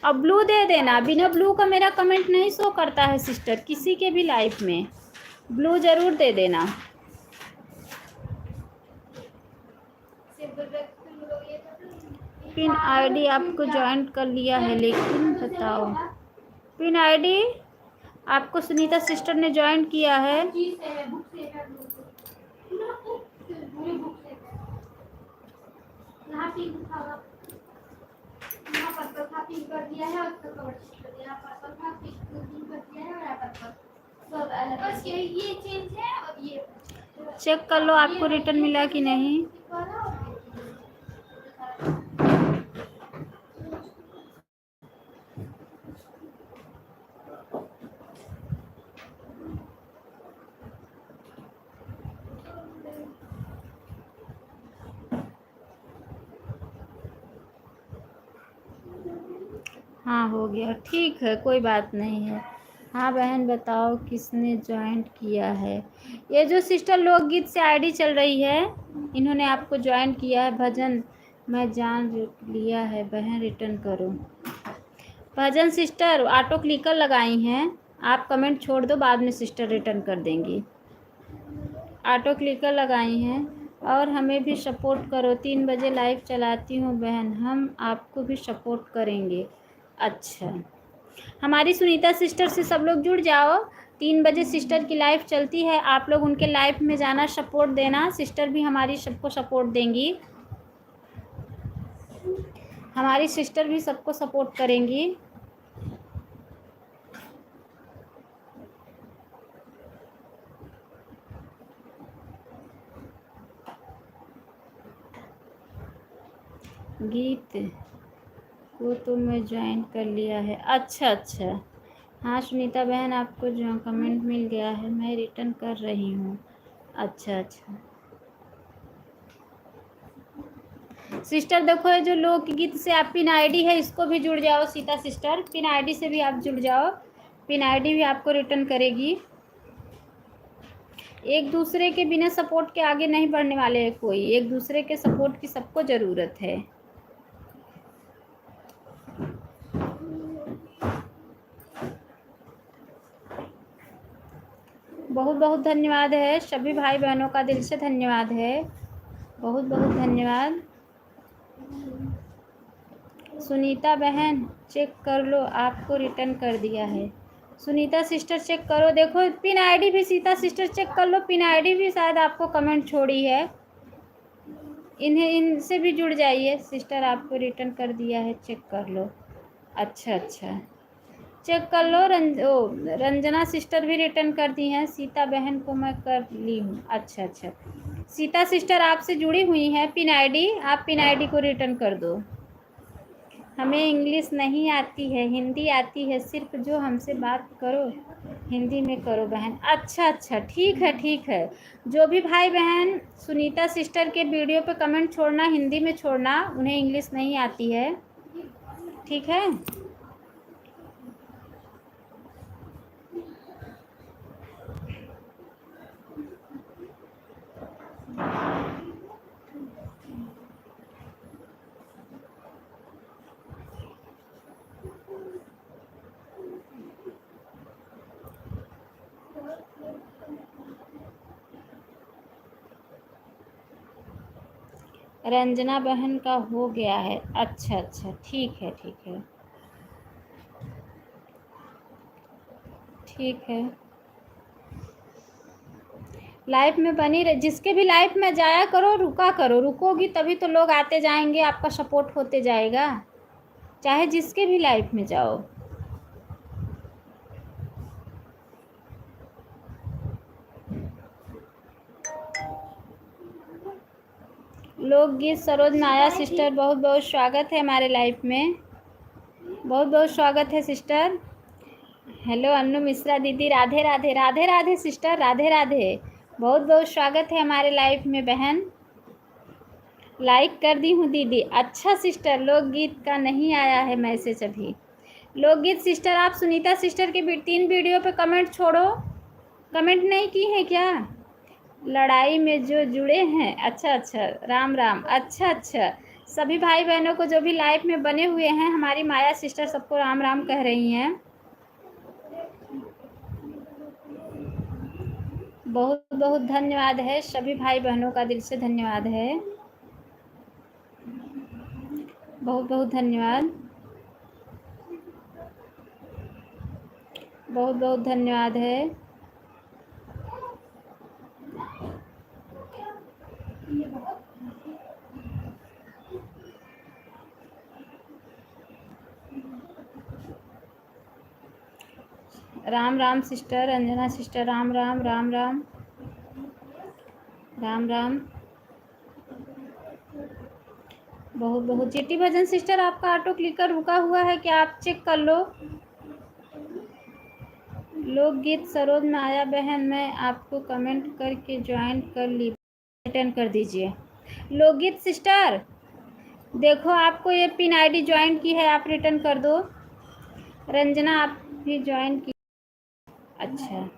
अब ब्लू दे देना, बिना ब्लू का मेरा कमेंट नहीं शो करता है सिस्टर, किसी के भी लाइफ में ब्लू ज़रूर दे देना। पिन आईडी आपको ज्वाइन कर लिया है, लेकिन बताओ पिन आईडी आपको सुनीता सिस्टर ने ज्वाइन किया है। चेक कर लो आपको रिटर्न मिला कि नहीं। हाँ हो गया, ठीक है, कोई बात नहीं है। हाँ बहन बताओ किसने ज्वाइन किया है। ये जो सिस्टर लोकगीत से आईडी चल रही है इन्होंने आपको ज्वाइन किया है। भजन मैं जान लिया है बहन, रिटर्न करो। भजन सिस्टर ऑटो क्लिकर लगाई हैं, आप कमेंट छोड़ दो, बाद में सिस्टर रिटर्न कर देंगी। ऑटो क्लिकर लगाई हैं और हमें भी सपोर्ट करो। 3 बजे लाइव चलाती हूँ बहन, हम आपको भी सपोर्ट करेंगे। अच्छा, हमारी सुनीता सिस्टर से सब लोग जुड़ जाओ। 3 बजे सिस्टर की लाइव चलती है, आप लोग उनके लाइव में जाना, सपोर्ट देना। सिस्टर भी हमारी सबको सपोर्ट देंगी, हमारी सिस्टर भी सबको सपोर्ट करेंगी। गीत को तो मैं ज्वाइन कर लिया है। अच्छा, हाँ सुनीता बहन आपको जो कमेंट मिल गया है, मैं रिटर्न कर रही हूँ। अच्छा सिस्टर देखो, ये जो लोकगीत से आप पिन आईडी है इसको भी जुड़ जाओ। सीता सिस्टर पिन आईडी से भी आप जुड़ जाओ, पिन आईडी भी आपको रिटर्न करेगी। एक दूसरे के बिना सपोर्ट के आगे नहीं बढ़ने वाले हैं कोई, एक दूसरे के सपोर्ट की सबको ज़रूरत है। बहुत बहुत धन्यवाद है सभी भाई बहनों का, दिल से धन्यवाद है, बहुत बहुत धन्यवाद। सुनीता बहन चेक कर लो, आपको रिटर्न कर दिया है। सुनीता सिस्टर चेक करो, देखो पिन आईडी भी, सीता सिस्टर चेक कर लो, पिन आईडी भी शायद आपको कमेंट छोड़ी है, इनसे भी जुड़ जाइए। सिस्टर आपको रिटर्न कर दिया है, चेक कर लो। अच्छा अच्छा, चेक कर लो। रंजना सिस्टर भी रिटर्न कर दी हैं, सीता बहन को मैं कर ली हूँ। अच्छा अच्छा, सीता सिस्टर आपसे जुड़ी हुई हैं, पिन आईडी, आप पिन आईडी को रिटर्न कर दो। हमें इंग्लिश नहीं आती है, हिंदी आती है, सिर्फ जो हमसे बात करो हिंदी में करो बहन। अच्छा अच्छा, ठीक है ठीक है। जो भी भाई बहन सुनीता सिस्टर के वीडियो पे कमेंट छोड़ना, हिंदी में छोड़ना, उन्हें इंग्लिश नहीं आती है, ठीक है। रंजना बहन का हो गया है। अच्छा अच्छा, ठीक है ठीक है ठीक है। लाइफ में बनी रहे, जिसके भी लाइफ में जाया करो, रुका करो, रुकोगी तभी तो लोग आते जाएंगे, आपका सपोर्ट होते जाएगा, चाहे जिसके भी लाइफ में जाओ। लोकगीत सरोज माया सिस्टर, बहुत बहुत स्वागत है हमारे लाइफ में, बहुत बहुत स्वागत है सिस्टर। हेलो अन्नू मिश्रा दीदी, राधे राधे, राधे राधे सिस्टर, राधे राधे, बहुत बहुत स्वागत है हमारे लाइफ में बहन। लाइक कर दी हूँ दीदी। अच्छा सिस्टर, लोकगीत का नहीं आया है मैसेज अभी। लोकगीत सिस्टर, आप सुनीता सिस्टर के 3 वीडियो पे कमेंट छोड़ो, कमेंट नहीं की है क्या? लड़ाई में जो जुड़े हैं, अच्छा अच्छा, राम राम, अच्छा अच्छा, सभी भाई बहनों को जो भी लाइफ में बने हुए हैं, हमारी माया सिस्टर सबको राम राम कह रही हैं। बहुत बहुत धन्यवाद है सभी भाई बहनों का, दिल से धन्यवाद है, बहुत बहुत धन्यवाद, बहुत बहुत धन्यवाद है। राम राम सिस्टर, अंजना सिस्टर, राम राम राम राम राम राम, बहुत बहुत। चिट्टी भजन सिस्टर, आपका ऑटो क्लिकर रुका हुआ है क्या, आप चेक कर लो। लोकगीत सरोज माया बहन, मैं आपको कमेंट करके ज्वाइन कर ली, रिटर्न कर दीजिए। लोकगीत सिस्टर देखो, आपको ये पिन आईडी ज्वाइन की है, आप रिटर्न कर दो। रंजना आप भी ज्वाइन की, अच्छा।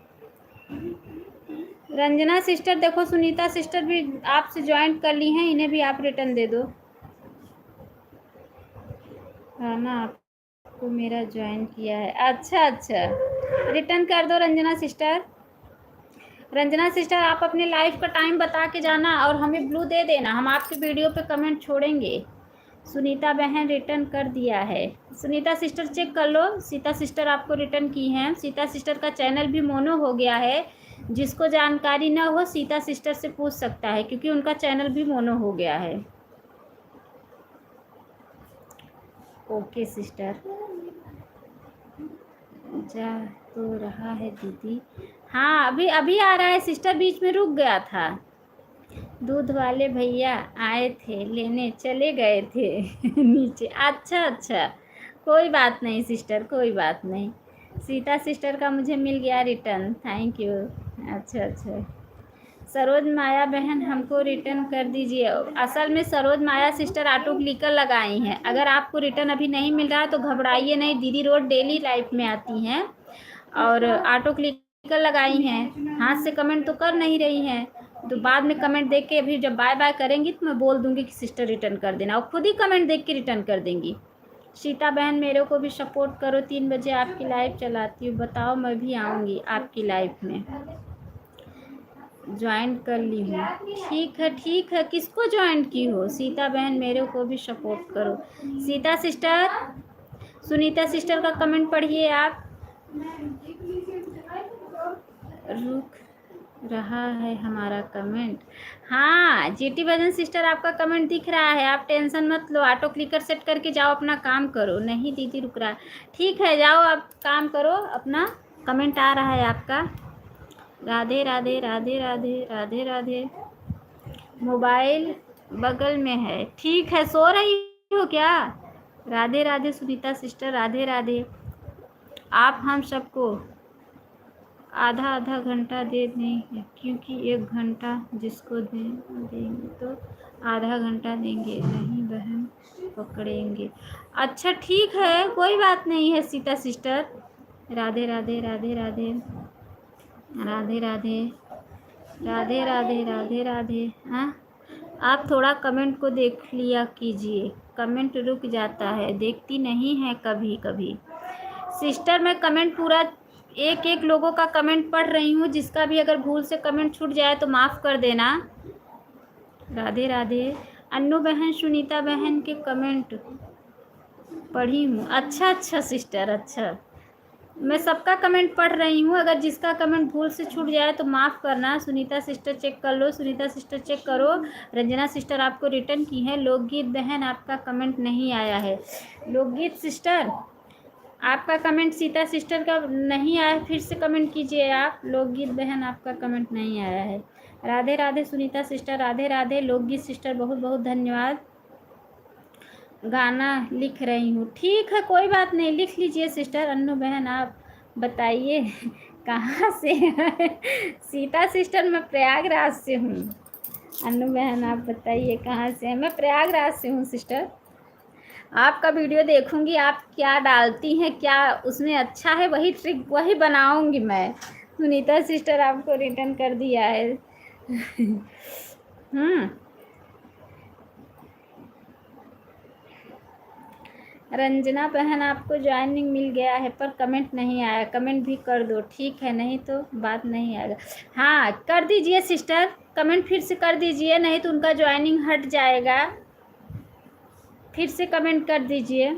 रंजना सिस्टर देखो, सुनीता सिस्टर भी आपसे ज्वाइन कर ली हैं, इन्हें भी आप रिटर्न दे दो। हाँ ना, आपको मेरा ज्वाइन किया है, अच्छा अच्छा, रिटर्न कर दो रंजना सिस्टर। रंजना सिस्टर, आप अपने लाइफ का टाइम बता के जाना और हमें ब्लू दे देना, हम आपके वीडियो पे कमेंट छोड़ेंगे। सुनीता बहन रिटर्न कर दिया है। सुनीता सिस्टर चेक कर लो, सीता सिस्टर आपको रिटर्न की हैं। सीता सिस्टर का चैनल भी मोनो हो गया है, जिसको जानकारी ना हो सीता सिस्टर से पूछ सकता है, क्योंकि उनका चैनल भी मोनो हो गया है। ओके सिस्टर, जा तो रहा है दीदी, हाँ अभी अभी आ रहा है सिस्टर, बीच में रुक गया था। दूध वाले भैया आए थे लेने, चले गए थे नीचे, अच्छा अच्छा, कोई बात नहीं सिस्टर, कोई बात नहीं। सीता सिस्टर का मुझे मिल गया रिटर्न, थैंक यू। अच्छा अच्छा, सरोज माया बहन हमको रिटर्न कर दीजिए। असल में सरोज माया सिस्टर ऑटो क्लिकर लगाई हैं, अगर आपको रिटर्न अभी नहीं मिल रहा तो घबराइए नहीं, दीदी रोज डेली लाइफ में आती हैं और ऑटो क्लिक कर लगाई हैं, हाथ से कमेंट तो कर नहीं रही हैं। तो बाद में कमेंट देख के अभी जब बाय बाय करेंगी तो मैं बोल दूंगी कि सिस्टर रिटर्न कर देना, और खुद ही कमेंट देख के रिटर्न कर देंगी। सीता बहन मेरे को भी सपोर्ट करो, 3 बजे आपकी लाइव चलाती हूँ, बताओ मैं भी आऊँगी आपकी लाइव में। ज्वाइन कर ली हूँ, ठीक है ठीक है। किसको ज्वाइन की हो? सीता बहन मेरे को भी सपोर्ट करो। सीता सिस्टर, सुनीता सिस्टर का कमेंट पढ़िए आप। रुक रहा है हमारा कमेंट। हाँ जीटी भजन सिस्टर आपका कमेंट दिख रहा है, आप टेंशन मत लो, ऑटो क्लिकर सेट करके जाओ, अपना काम करो। नहीं दीदी रुक रहा, ठीक है जाओ आप काम करो अपना। कमेंट आ रहा है आपका। राधे राधे राधे राधे राधे राधे। मोबाइल बगल में है, ठीक है। सो रही हो क्या? राधे राधे सुनीता सिस्टर, राधे राधे। आप हम सबको आधा आधा घंटा दे देंगे, क्योंकि 1 घंटा जिसको देंगे तो आधा घंटा देंगे, नहीं बहन पकड़ेंगे। अच्छा ठीक है, कोई बात नहीं है सीता सिस्टर। राधे राधे राधे राधे राधे राधे राधे राधे राधे राधे। हाँ आप थोड़ा कमेंट को देख लिया कीजिए, कमेंट रुक जाता है, देखती नहीं है कभी कभी। सिस्टर मैं कमेंट पूरा एक एक लोगों का कमेंट पढ़ रही हूँ, जिसका भी अगर भूल से कमेंट छूट जाए तो माफ़ कर देना। राधे राधे। अन्नू बहन सुनीता बहन के कमेंट पढ़ी हूँ। अच्छा अच्छा सिस्टर, अच्छा मैं सबका कमेंट पढ़ रही हूँ, अगर जिसका कमेंट भूल से छूट जाए तो माफ़ करना। सुनीता सिस्टर चेक कर लो, सुनीता सिस्टर चेक करो। रंजना सिस्टर आपको रिटर्न की है। लोकगीत बहन आपका कमेंट नहीं आया है। लोकगीत सिस्टर आपका कमेंट सीता सिस्टर का नहीं आया, फिर से कमेंट कीजिए आप। लोकगीत बहन आपका कमेंट नहीं आया है। राधे राधे सुनीता सिस्टर, राधे राधे। लोकगीत सिस्टर बहुत बहुत धन्यवाद। गाना लिख रही हूँ, ठीक है कोई बात नहीं, लिख लीजिए सिस्टर। अन्नू बहन आप बताइए कहाँ से सीता सिस्टर मैं प्रयागराज से हूँ। अन्नू बहन आप बताइए कहाँ से हैं? मैं प्रयागराज से हूँ सिस्टर। आपका वीडियो देखूंगी, आप क्या डालती हैं, क्या उसमें अच्छा है वही ट्रिक वही बनाऊंगी मैं। सुनीता सिस्टर आपको रिटर्न कर दिया है। रंजना बहन आपको ज्वाइनिंग मिल गया है पर कमेंट नहीं आया, कमेंट भी कर दो ठीक है, नहीं तो बात नहीं आएगा। हाँ कर दीजिए सिस्टर, कमेंट फिर से कर दीजिए, नहीं तो उनका ज्वाइनिंग हट जाएगा। फिर से कमेंट कर दीजिए।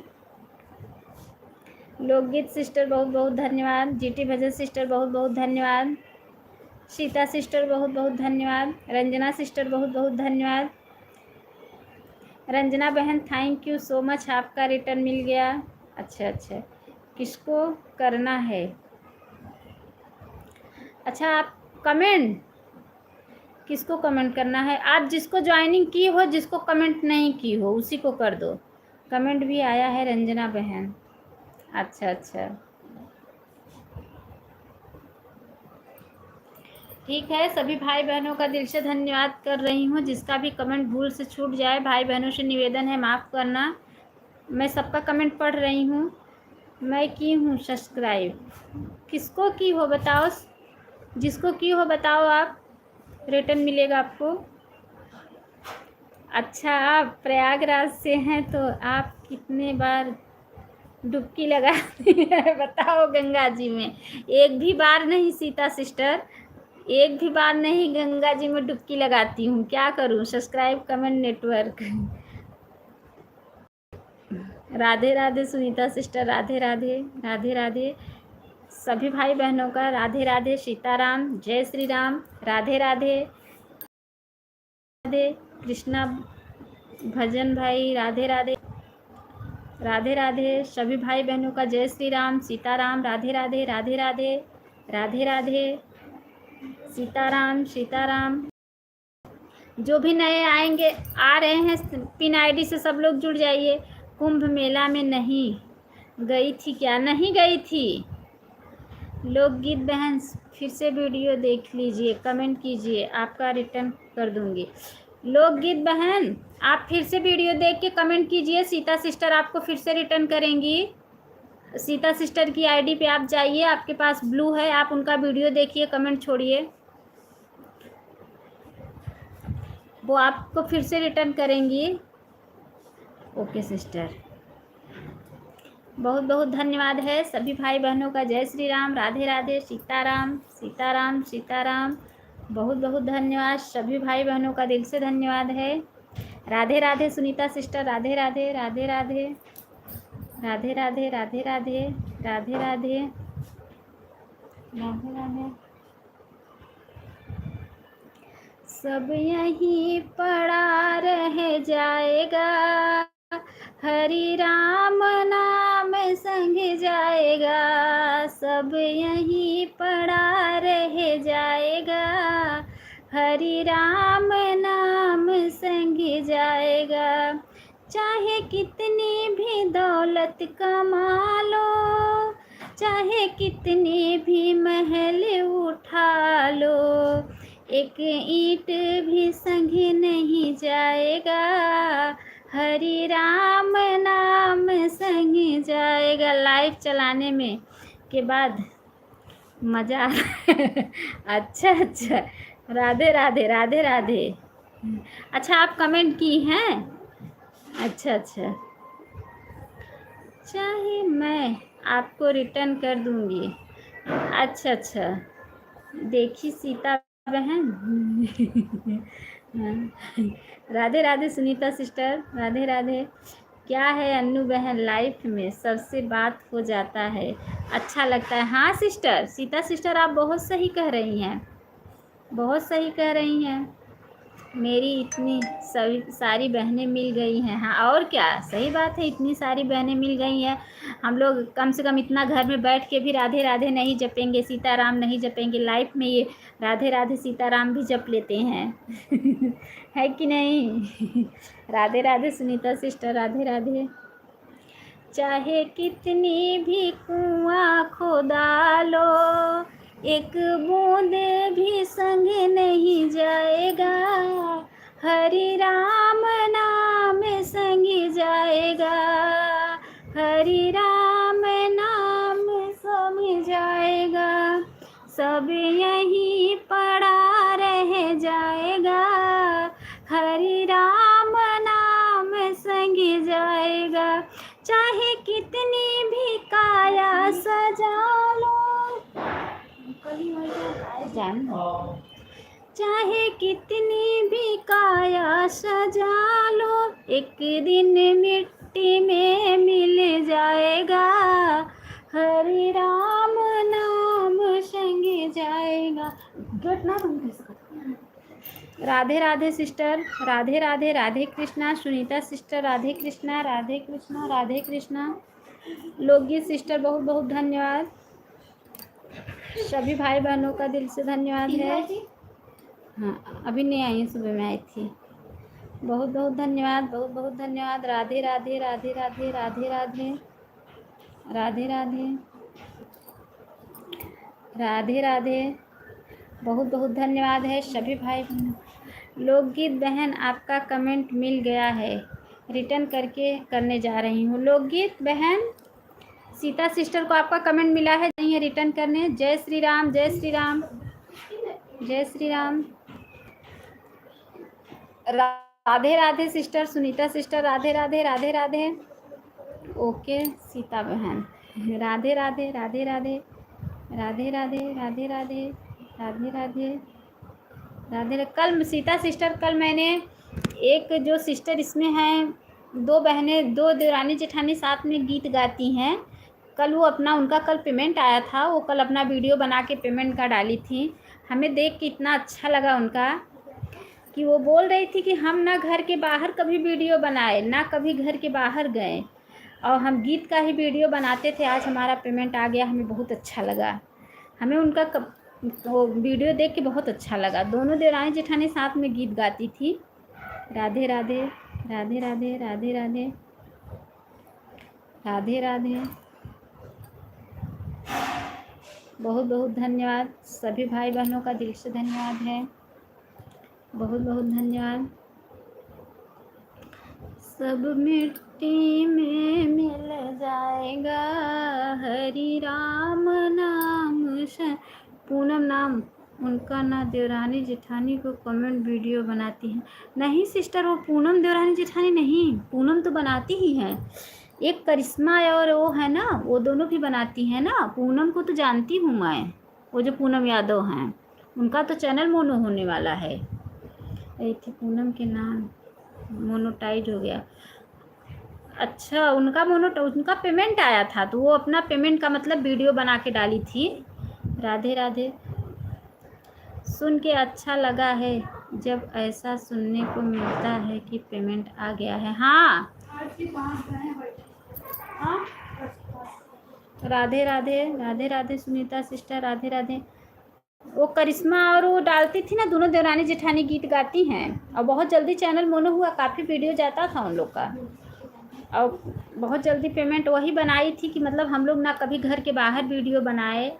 लोकगीत सिस्टर बहुत बहुत धन्यवाद। जीटी भजन सिस्टर बहुत बहुत धन्यवाद। सीता सिस्टर बहुत बहुत धन्यवाद। रंजना सिस्टर बहुत बहुत धन्यवाद। रंजना बहन थैंक यू सो मच, आपका रिटर्न मिल गया। अच्छा अच्छा किसको करना है? अच्छा आप कमेंट किसको कमेंट करना है? आप जिसको ज्वाइनिंग की हो, जिसको कमेंट नहीं की हो उसी को कर दो। कमेंट भी आया है रंजना बहन। अच्छा अच्छा ठीक है, सभी भाई बहनों का दिल से धन्यवाद कर रही हूँ। जिसका भी कमेंट भूल से छूट जाए भाई बहनों से निवेदन है माफ़ करना। मैं सबका कमेंट पढ़ रही हूँ। मैं की हूँ सब्सक्राइब, किसको की हो बताओ, जिसको की हो बताओ, आप रिटर्न मिलेगा आपको। अच्छा आप प्रयागराज से हैं तो आप कितने बार डुबकी लगाती है बताओ गंगा जी में? एक भी बार नहीं सीता सिस्टर, एक भी बार नहीं गंगा जी में डुबकी लगाती हूँ, क्या करूँ? Subscribe comment network. Radhe Radhe Sunita sister, Radhe Radhe Radhe Radhe. सभी भाई बहनों का राधे राधे। सीताराम, जय श्री राम, राधे राधे राधे। कृष्णा भजन भाई राधे राधे राधे राधे। सभी भाई बहनों का जय श्री राम, सीताराम, राधे राधे राधे राधे राधे राधे। सीताराम सीताराम। जो भी नए आएंगे आ रहे हैं पिन आईडी से सब लोग जुड़ जाइए। कुंभ मेला में नहीं गई थी क्या? नहीं गई थी। लोकगीत बहन फिर से वीडियो देख लीजिए, कमेंट कीजिए, आपका रिटर्न कर दूंगी। लोकगीत बहन आप फिर से वीडियो देख के कमेंट कीजिए, सीता सिस्टर आपको फिर से रिटर्न करेंगी। सीता सिस्टर की आईडी पे आप जाइए, आपके पास ब्लू है, आप उनका वीडियो देखिए, कमेंट छोड़िए, वो आपको फिर से रिटर्न करेंगी। ओके सिस्टर, बहुत बहुत धन्यवाद है सभी भाई बहनों का। जय श्री राम, राधे राधे, सीताराम सीताराम सीताराम। बहुत बहुत धन्यवाद सभी भाई बहनों का, दिल से धन्यवाद है। राधे राधे सुनीता सिस्टर, राधे राधे राधे राधे राधे राधे राधे राधे राधे राधे राधे राधे। सब यहीं पड़ा रह जाएगा, हरि राम नाम संग जाएगा। सब यहीं पड़ा रह जाएगा, हरि राम नाम संग जाएगा। चाहे कितनी भी दौलत कमा लो, चाहे कितनी भी महल उठा लो, एक ईंट भी संग नहीं जाएगा, हरि राम नाम संग जाएगा। लाइव चलाने में के बाद मज़ा अच्छा अच्छा, राधे राधे राधे राधे। अच्छा आप कमेंट की हैं, अच्छा अच्छा। चाहे मैं आपको रिटर्न कर दूंगी, अच्छा अच्छा। देखी सीता बहन राधे राधे सुनीता सिस्टर, राधे राधे। क्या है अन्नू बहन, लाइफ में सबसे बात हो जाता है, अच्छा लगता है। हाँ सिस्टर, सीता सिस्टर आप बहुत सही कह रही हैं, बहुत सही कह रही हैं। मेरी इतनी सभी सारी बहनें मिल गई हैं, हाँ और क्या, सही बात है, इतनी सारी बहनें मिल गई हैं। हम लोग कम से कम इतना घर में बैठ के भी राधे राधे नहीं जपेंगे, सीताराम नहीं जपेंगे, लाइफ में ये राधे राधे सीताराम भी जप लेते हैं है कि नहीं राधे राधे सुनीता सिस्टर, राधे राधे। चाहे कितनी भी कुआं खोदा लो, एक बूंद भी संग नहीं जाएगा, हरि राम नाम संग जाएगा, हरि राम नाम संग जाएगा। सब यहीं पड़ा रह जाएगा, हरि राम नाम संग जाएगा। चाहे कितनी भी काया सजा लो, चाहे कितनी भी काया सजा लो, एक दिन मिट्टी में मिल जाएगा, हरि राम नाम संग जाएगा। गेट ना बंद कर सकता। Radhe Radhe sister, Radhe Radhe, Radhe Krishna Sunita sister, Radhe Krishna Radhe Krishna Radhe Krishna. लोकगीत सिस्टर बहुत बहुत धन्यवाद, सभी भाई बहनों का दिल से धन्यवाद है। हाँ अभी नहीं आई, सुबह में आई थी। बहुत बहुत धन्यवाद, बहुत बहुत धन्यवाद। राधे राधे राधे राधे राधे राधे राधे राधे राधे राधे। बहुत बहुत धन्यवाद है सभी भाई बहनों। लोकगीत बहन आपका कमेंट मिल गया है, रिटर्न करने जा रही हूँ। लोकगीत बहन सीता सिस्टर को आपका कमेंट मिला है, नहीं है रिटर्न करने। जय श्री राम, जय श्री राम, जय Shri Ram. Radhe Radhe sister Sunita sister, Radhe Radhe Radhe Radhe. Okay Sita बहन, राधे राधे राधे राधे राधे राधे राधे राधे राधे राधे राधे। कल सीता सिस्टर, कल मैंने एक जो सिस्टर इसमें हैं, दो बहनें, दो देवरानी जेठानी साथ में गीत गाती हैं, कल वो अपना उनका कल पेमेंट आया था, वो कल अपना वीडियो बना के पेमेंट का डाली थी। हमें देख के इतना अच्छा लगा उनका कि वो बोल रही थी कि हम ना घर के बाहर कभी वीडियो बनाए, ना कभी घर के बाहर गए, और हम गीत का ही वीडियो बनाते थे। आज हमारा पेमेंट आ गया, हमें बहुत अच्छा लगा। हमें उनका वो वीडियो देख के बहुत अच्छा लगा। दोनों देवरानी जेठानी साथ में गीत गाती थी। राधे राधे राधे राधे राधे राधे राधे राधे। बहुत बहुत धन्यवाद सभी भाई बहनों का, दिल से धन्यवाद है, बहुत बहुत धन्यवाद। सब मिट्टी मिट्टी में मिल जाएगा, हरि राम नाम से। पूनम नाम उनका ना देवरानी जेठानी को कमेंट वीडियो बनाती हैं। नहीं सिस्टर, वो पूनम देवरानी जेठानी नहीं, पूनम तो बनाती ही हैं। एक करिश्मा और वो है ना, वो दोनों भी बनाती हैं ना। पूनम को तो जानती हूँ मैं, वो जो पूनम यादव हैं, उनका तो चैनल मोनो होने वाला है। यही थी पूनम के नाम, मोनोटाइज हो गया। अच्छा, उनका पेमेंट आया था तो वो अपना पेमेंट का मतलब वीडियो बना के डाली थी। राधे राधे। सुन के अच्छा लगा है जब ऐसा सुनने को मिलता है कि पेमेंट आ गया है। हाँ, राधे राधे, राधे राधे सुनीता सिस्टर, राधे राधे। वो करिश्मा और वो डालती थी ना, दोनों देवरानी जेठानी गीत गाती हैं, और बहुत जल्दी चैनल मोनो हुआ, काफ़ी वीडियो जाता था उन लोग का, और बहुत जल्दी पेमेंट वही बनाई थी कि मतलब हम लोग ना कभी घर के बाहर वीडियो बनाए,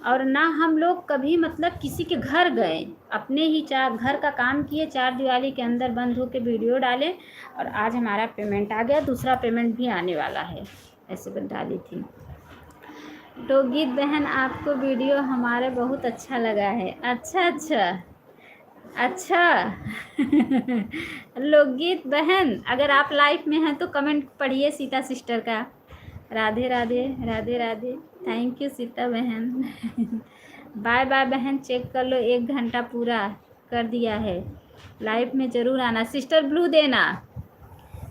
और ना हम लोग कभी मतलब किसी के घर गए, अपने ही घर का काम किए, चार दीवारी के अंदर बंद होकर वीडियो डाले, और आज हमारा पेमेंट आ गया, दूसरा पेमेंट भी आने वाला है, ऐसे डाली थी। लोकगीत बहन, आपको वीडियो हमारे बहुत अच्छा लगा है। अच्छा अच्छा अच्छा। लोकगीत बहन, अगर आप लाइव में हैं तो कमेंट पढ़िए सीता सिस्टर का। राधे राधे, राधे राधे। थैंक यू सीता बहन। बाय बाय बहन, चेक कर लो, 1 घंटा पूरा कर दिया है। लाइव में ज़रूर आना। सिस्टर ब्लू देना,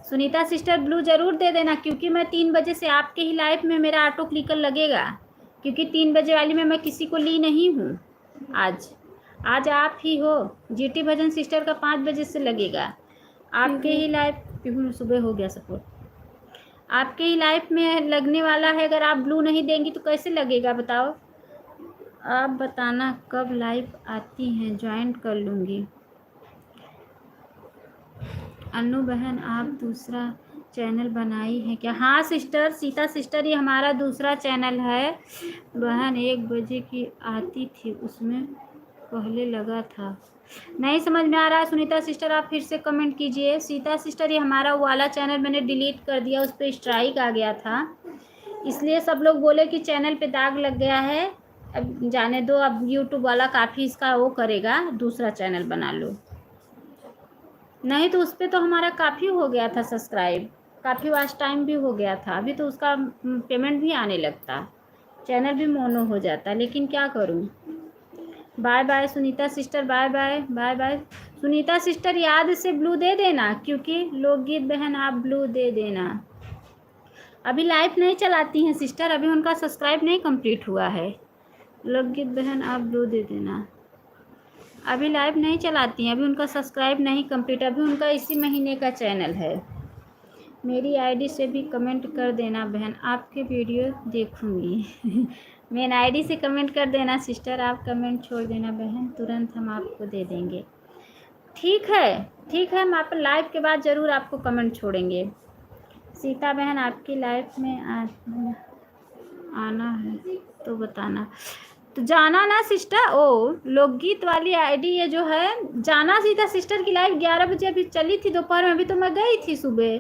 सुनीता सिस्टर ब्लू ज़रूर दे देना, क्योंकि मैं 3 बजे से आपके ही लाइव में मेरा ऑटो क्लिकर लगेगा, क्योंकि 3 बजे वाली में मैं किसी को ली नहीं हूँ। आज आप ही हो। जीटी भजन सिस्टर का 5 बजे से लगेगा आपके ही लाइव। सुबह हो गया सपोर्ट, आपके ही लाइव में लगने वाला है। अगर आप ब्लू नहीं देंगी तो कैसे लगेगा बताओ। आप बताना कब लाइव आती हैं, ज्वाइन कर लूँगी। अनु बहन, आप दूसरा चैनल बनाई है क्या? हाँ सिस्टर, सीता सिस्टर, ये हमारा दूसरा चैनल है बहन। 1 बजे की आती थी, उसमें पहले लगा था। नहीं समझ में आ रहा है सुनीता सिस्टर, आप फिर से कमेंट कीजिए। सीता सिस्टर, ये हमारा वाला चैनल मैंने डिलीट कर दिया, उस पर स्ट्राइक आ गया था, इसलिए सब लोग बोले कि चैनल पे दाग लग गया है। अब जाने दो, अब यूट्यूब वाला काफ़ी इसका वो करेगा, दूसरा चैनल बना लो। नहीं तो उस पर तो हमारा काफ़ी हो गया था सब्सक्राइब, काफ़ी वॉच टाइम भी हो गया था, अभी तो उसका पेमेंट भी आने लगता, चैनल भी मोनो हो जाता, लेकिन क्या करूं। Bye bye Sunita sister, bye bye, bye bye. Sunita sister याद से ब्लू दे देना, क्योंकि लोकगीत बहन आप ब्लू दे देना। अभी लाइव नहीं चलाती हैं सिस्टर, अभी उनका सब्सक्राइब नहीं कंप्लीट हुआ है। लोकगीत बहन आप ब्लू दे देना। अभी लाइव नहीं चलाती हैं, अभी उनका सब्सक्राइब नहीं कंप्लीट, अभी उनका इसी महीने का चैनल है। मेरी आईडी से भी कमेंट कर देना बहन, आपके वीडियो देखूंगी। मेन आईडी से कमेंट कर देना सिस्टर, आप कमेंट छोड़ देना बहन, तुरंत हम आपको दे देंगे। ठीक है, ठीक है, हम आप लाइव के बाद ज़रूर आपको कमेंट छोड़ेंगे। सीता बहन, आपकी लाइव में आना है तो बताना। तो जाना ना सिस्टर, ओ लोकगीत वाली आईडी ये जो है, जाना सीता सिस्टर की लाइव 11 बजे अभी चली थी दोपहर में, अभी तो मैं गई थी सुबह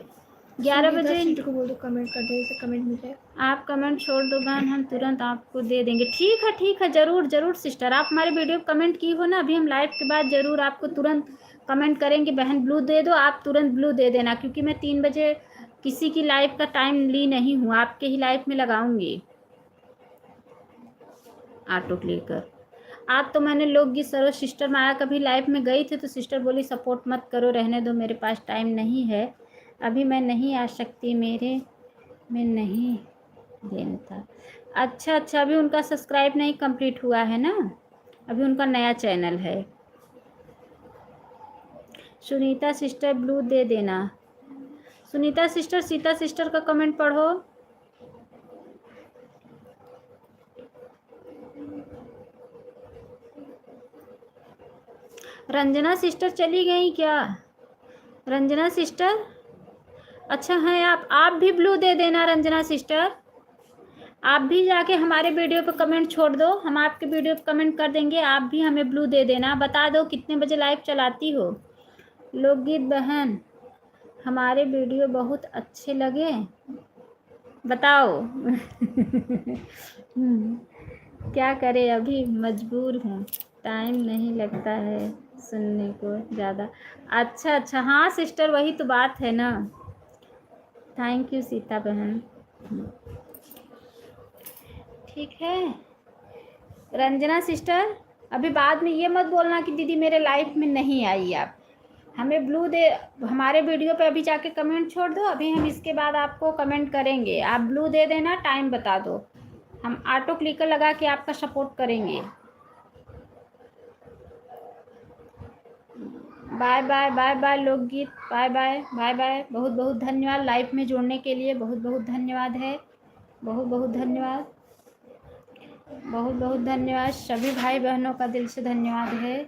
11 बजे। को बोल दो कमेंट कर दे, इसे कमेंट मिल जाए। आप कमेंट छोड़ दो बहन, हम तुरंत आपको दे देंगे। ठीक है, ज़रूर ज़रूर सिस्टर, आप हमारे वीडियो कमेंट की हो ना, अभी हम लाइव के बाद ज़रूर आपको तुरंत कमेंट करेंगे बहन, ब्लू दे दो, आप तुरंत ब्लू दे देना, क्योंकि मैं 3 बजे किसी की लाइव का टाइम ली नहीं हूँ, आपके ही लाइव में लगाऊंगी ऑटो क्लिकर। आज तो मैंने लोकगीत सरोज सिस्टर माया कभी लाइव में गई थी तो सिस्टर बोली सपोर्ट मत करो, रहने दो, मेरे पास टाइम नहीं है, अभी मैं नहीं आ सकती, मेरे में नहीं देन था। अच्छा, अभी उनका सब्सक्राइब नहीं कंप्लीट हुआ है ना, अभी उनका नया चैनल है। सुनीता सिस्टर ब्लू दे देना। सुनीता सिस्टर, सीता सिस्टर का कमेंट पढ़ो। रंजना सिस्टर चली गई क्या? रंजना सिस्टर, अच्छा है, आप भी ब्लू दे देना रंजना सिस्टर, आप भी जाके हमारे वीडियो पे कमेंट छोड़ दो, हम आपके वीडियो पे कमेंट कर देंगे, आप भी हमें ब्लू दे देना, बता दो कितने बजे लाइव चलाती हो। लोकगीत बहन, हमारे वीडियो बहुत अच्छे लगे, बताओ। क्या करें, अभी मजबूर हूँ, टाइम नहीं लगता है सुनने को ज़्यादा। अच्छा अच्छा, हाँ सिस्टर, वही तो बात है ना। थैंक यू सीता बहन। ठीक है रंजना सिस्टर, अभी बाद में ये मत बोलना कि दीदी मेरे लाइफ में नहीं आई आप। हमें ब्लू दे, हमारे वीडियो पे अभी जाके कमेंट छोड़ दो, अभी हम इसके बाद आपको कमेंट करेंगे, आप ब्लू दे देना, टाइम बता दो, हम ऑटो क्लिकर लगा के आपका सपोर्ट करेंगे। बाय बाय बाय बाय लोकगीत, बाय बाय बाय बाय, बहुत बहुत धन्यवाद लाइव में जुड़ने के लिए, बहुत बहुत धन्यवाद है, बहुत बहुत धन्यवाद, बहुत बहुत धन्यवाद, सभी भाई बहनों का दिल से धन्यवाद है,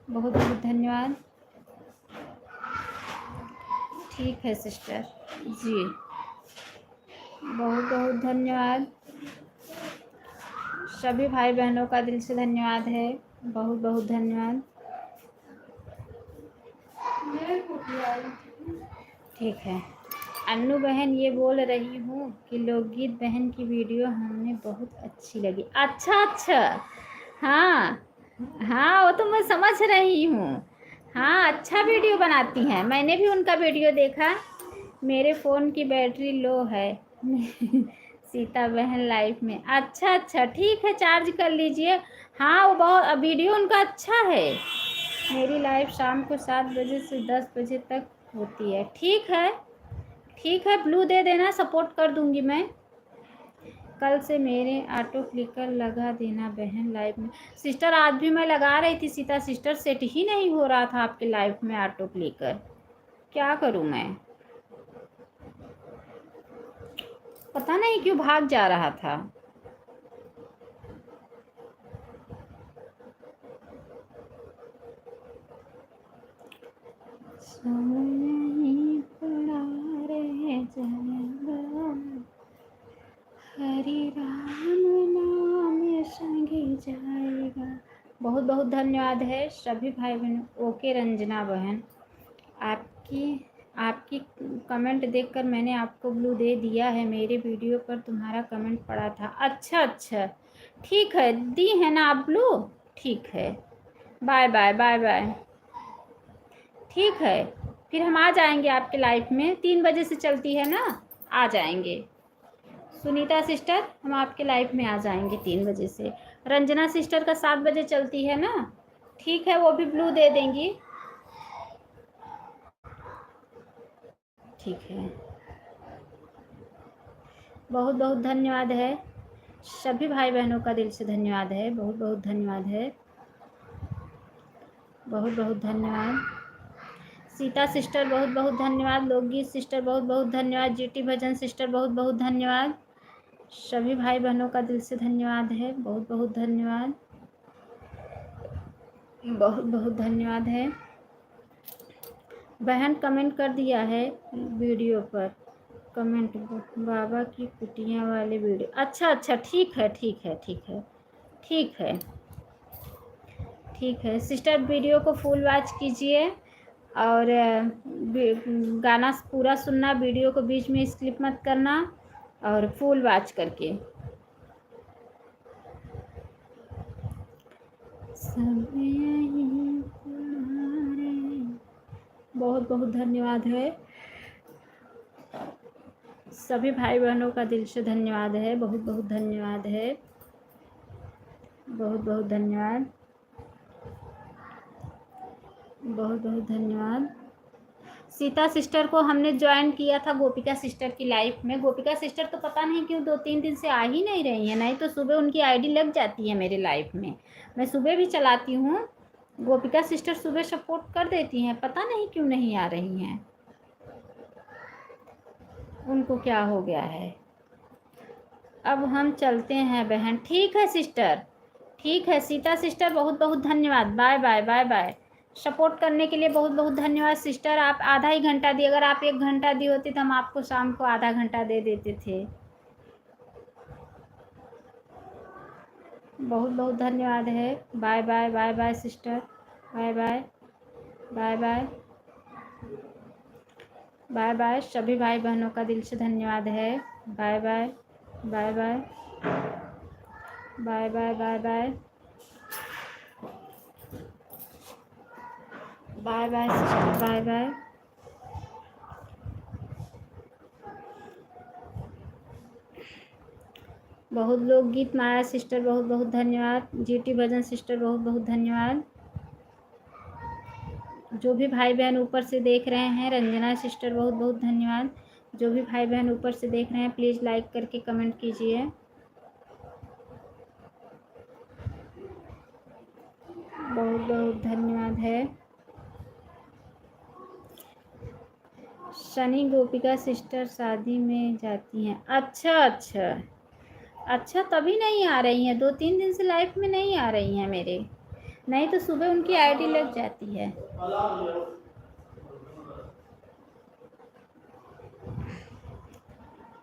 बहुत बहुत धन्यवाद। ठीक है सिस्टर जी, बहुत बहुत धन्यवाद, सभी भाई बहनों का दिल से धन्यवाद है, बहुत बहुत धन्यवाद। ठीक है अन्नू बहन, ये बोल रही हूँ कि लोकगीत बहन की वीडियो हमें बहुत अच्छी लगी। अच्छा अच्छा, हाँ हाँ वो तो मैं समझ रही हूँ, हाँ अच्छा वीडियो बनाती हैं, मैंने भी उनका वीडियो देखा। मेरे फ़ोन की बैटरी लो है। सीता बहन लाइफ में, अच्छा अच्छा ठीक है, चार्ज कर लीजिए। हाँ वो बहुत वीडियो उनका अच्छा है। मेरी लाइफ शाम को 7 बजे से 10 बजे तक होती है। ठीक है ठीक है, ब्लू दे देना, सपोर्ट कर दूंगी मैं। कल से मेरे ऑटो क्लिकर लगा देना बहन लाइव में। सिस्टर आज भी मैं लगा रही थी सीता सिस्टर, सेट ही नहीं हो रहा था आपके लाइव में ऑटो क्लिकर, क्या करूं मैं, पता नहीं क्यों भाग जा रहा था। नहीं पड़ा रहे जाएगा, हरि राम नाम संगे जाएगा। बहुत बहुत धन्यवाद है सभी भाई बहनों। ओके रंजना बहन, आपकी आपकी कमेंट देखकर मैंने आपको ब्लू दे दिया है, मेरे वीडियो पर तुम्हारा कमेंट पड़ा था। अच्छा अच्छा ठीक है, दी है ना आप ब्लू, ठीक है, बाय बाय बाय बाय। ठीक है फिर हम आ जाएंगे आपके लाइफ में, 3 बजे से चलती है ना, आ जाएंगे। सुनीता सिस्टर हम आपके लाइफ में आ जाएंगे 3 बजे से। रंजना सिस्टर का 7 बजे चलती है ना, ठीक है वो भी ब्लू दे देंगी। ठीक है बहुत बहुत धन्यवाद है, सभी भाई बहनों का दिल से धन्यवाद है, बहुत बहुत धन्यवाद है, बहुत बहुत धन्यवाद। सीता सिस्टर बहुत बहुत धन्यवाद, लोकगीत सिस्टर बहुत बहुत धन्यवाद, जीटी भजन सिस्टर बहुत बहुत धन्यवाद, सभी भाई बहनों का दिल से धन्यवाद है, बहुत बहुत धन्यवाद, बहुत बहुत धन्यवाद है। बहन कमेंट कर दिया है वीडियो पर, कमेंट बाबा की कुटिया वाले वीडियो, अच्छा अच्छा ठीक है ठीक है ठीक है ठीक है ठीक है सिस्टर, वीडियो को फुल वॉच कीजिए और गाना पूरा सुनना, वीडियो को बीच में स्किप मत करना और फुल वॉच करके। बहुत बहुत धन्यवाद है, सभी भाई बहनों का दिल से धन्यवाद है, बहुत बहुत धन्यवाद है, बहुत बहुत धन्यवाद, बहुत बहुत धन्यवाद। सीता सिस्टर को हमने ज्वाइन किया था गोपिका सिस्टर की लाइफ में। गोपिका सिस्टर तो पता नहीं क्यों 2-3 दिन से आ ही नहीं रही है, नहीं तो सुबह उनकी आईडी लग जाती है मेरे लाइफ में, मैं सुबह भी चलाती हूँ, गोपिका सिस्टर सुबह सपोर्ट कर देती हैं, पता नहीं क्यों नहीं आ रही हैं, उनको क्या हो गया है। अब हम चलते हैं बहन, ठीक है सिस्टर, ठीक है सीता सिस्टर, बहुत बहुत धन्यवाद, bye bye bye bye. Support करने के लिए बहुत बहुत धन्यवाद सिस्टर, आप आधा ही घंटा दी, अगर आप 1 घंटा दी होती तो हम आपको शाम को आधा घंटा दे देते थे। बहुत बहुत धन्यवाद है, bye bye bye bye sister, bye bye bye bye. Bye bye. सभी भाई बहनों का दिल से धन्यवाद है। Bye bye bye bye bye bye bye bye bye bye sister, bye bye. बहुत लोग गीत माया सिस्टर बहुत बहुत धन्यवाद। जीटी भजन सिस्टर बहुत बहुत धन्यवाद। जो भी भाई बहन ऊपर से देख रहे हैं, रंजना सिस्टर बहुत बहुत धन्यवाद। जो भी भाई बहन ऊपर से देख रहे हैं प्लीज़ लाइक करके कमेंट कीजिए। बहुत बहुत धन्यवाद है। शनि गोपिका सिस्टर शादी में जाती हैं। अच्छा अच्छा अच्छा, तभी नहीं आ रही हैं, 2-3 दिन से लाइफ में नहीं आ रही हैं मेरे, नहीं तो सुबह उनकी आईडी लग जाती है।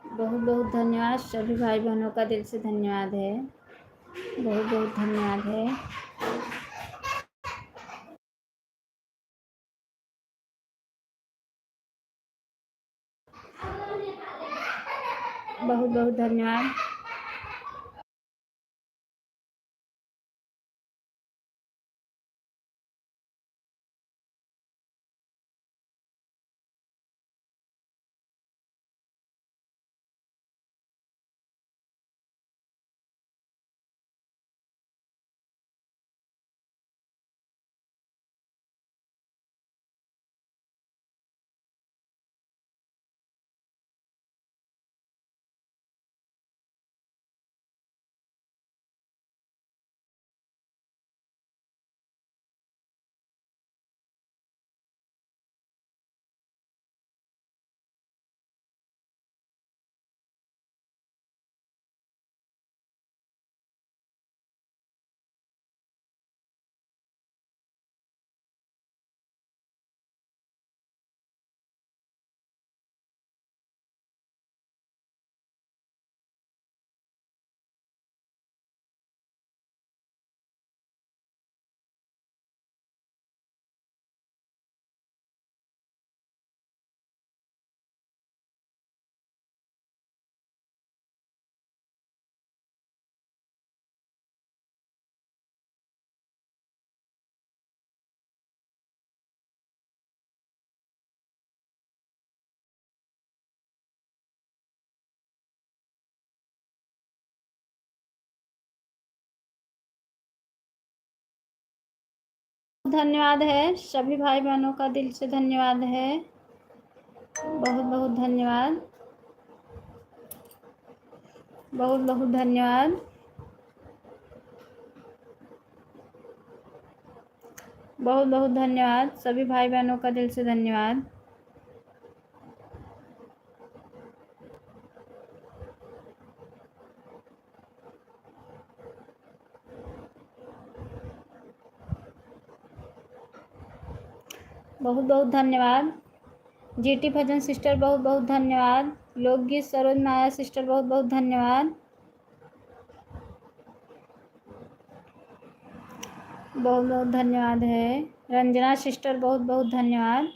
बहुत बहुत धन्यवाद। सभी भाई बहनों का दिल से धन्यवाद है। बहुत बहुत धन्यवाद है। बहुत बहुत धन्यवाद। धन्यवाद है। सभी भाई बहनों का दिल से धन्यवाद है। बहुत बहुत धन्यवाद। बहुत बहुत धन्यवाद। बहुत बहुत धन्यवाद। सभी भाई बहनों का दिल से धन्यवाद। बहुत बहुत धन्यवाद। जीटी भजन सिस्टर बहुत बहुत धन्यवाद। लोकगीत सरोज माया सिस्टर बहुत बहुत धन्यवाद। बहुत बहुत धन्यवाद है। रंजना सिस्टर बहुत बहुत धन्यवाद।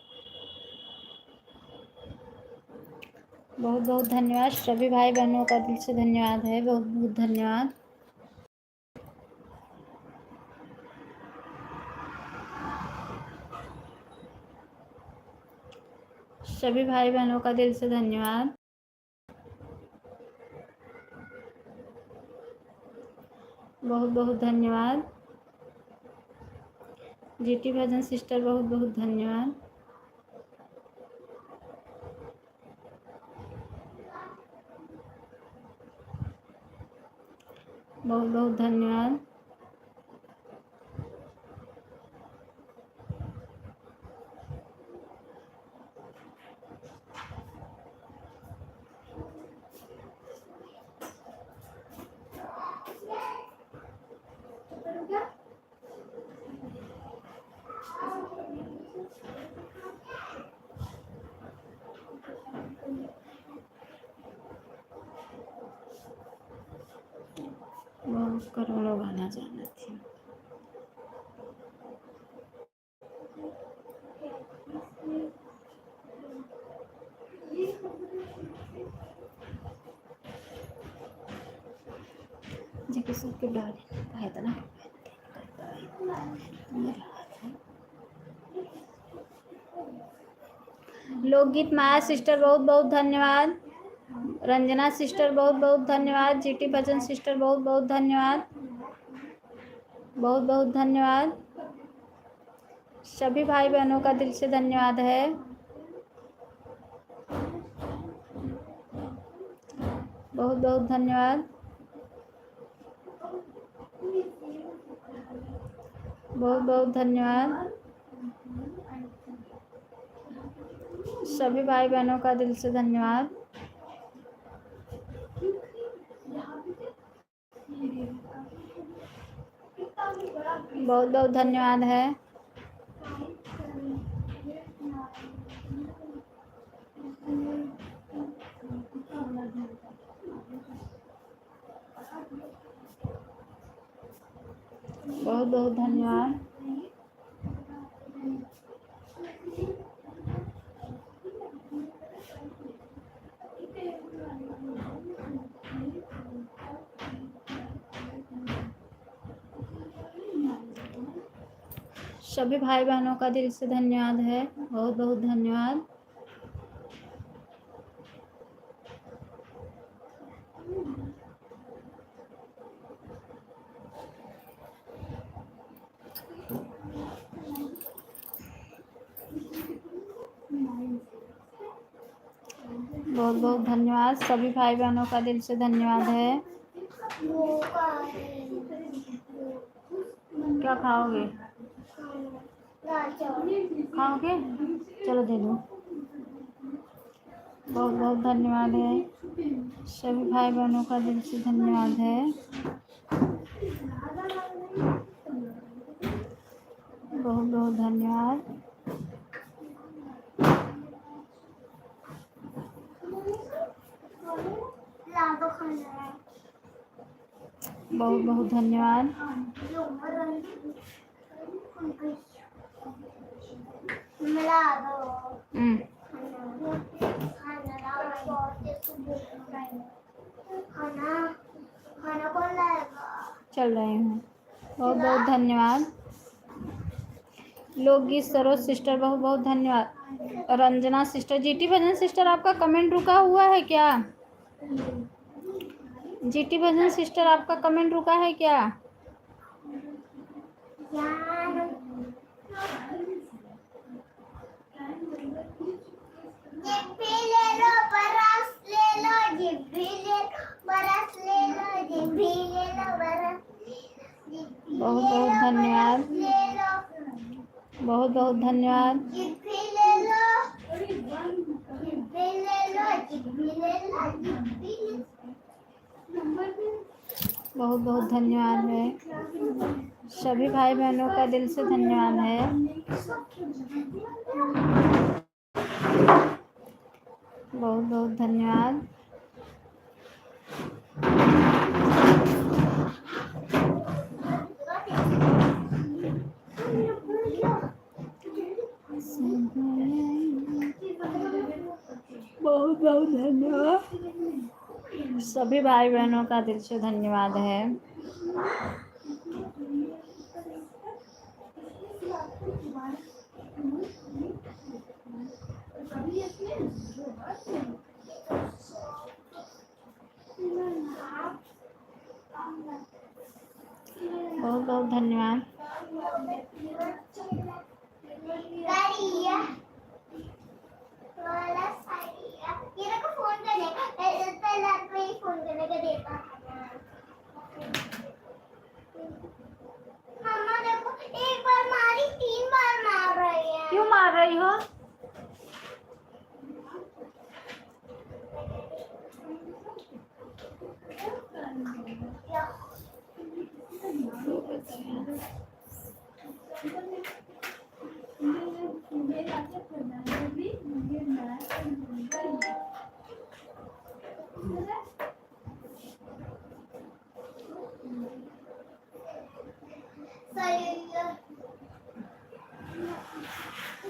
बहुत बहुत धन्यवाद। सभी भाई बहनों का दिल से धन्यवाद है। बहुत बहुत धन्यवाद। सभी भाई बहनों का दिल से धन्यवाद। बहुत बहुत धन्यवाद। जीटी भजन सिस्टर बहुत बहुत धन्यवाद। बहुत बहुत धन्यवाद। बहुत करोड़ों गाना जाना थी। के डाले कहा था ना। लोकगीत माया सिस्टर बहुत बहुत धन्यवाद। रंजना सिस्टर बहुत बहुत धन्यवाद। जीटी भजन सिस्टर बहुत बहुत धन्यवाद, बहुत बहुत धन्यवाद। सभी भाई बहनों का दिल से धन्यवाद है। बहुत बहुत धन्यवाद, बहुत बहुत धन्यवाद। सभी भाई बहनों का दिल से धन्यवाद। बहुत बहुत धन्यवाद है। बहुत बहुत धन्यवाद। सभी भाई बहनों का दिल से धन्यवाद है। बहुत बहुत धन्यवाद। बहुत बहुत धन्यवाद। सभी भाई बहनों का दिल से धन्यवाद है। क्या खाओगे? खाओगे? चलो दे दो। बहुत बहुत धन्यवाद है। सभी भाई बहनों का दिल से धन्यवाद है। बहुत बहुत धन्यवाद। बहुत बहुत धन्यवाद। चल रहे हैं। बहुत बहुत धन्यवाद। लोकगीत सरोज सिस्टर बहुत बहुत धन्यवाद। रंजना सिस्टर, जीटी भजन सिस्टर आपका कमेंट रुका हुआ है क्या? जीटी भजन सिस्टर आपका कमेंट रुका है क्या? बहुत बहुत धन्यवाद। बहुत बहुत धन्यवाद। बहुत बहुत धन्यवाद है। सभी भाई बहनों का दिल से धन्यवाद है। बहुत बहुत धन्यवाद। बहुत बहुत धन्यवाद। सभी भाई बहनों का दिल से धन्यवाद है। बहुत बहुत धन्यवाद। एक बार मारी 3 बार मार रही है। क्यों मार रही हो?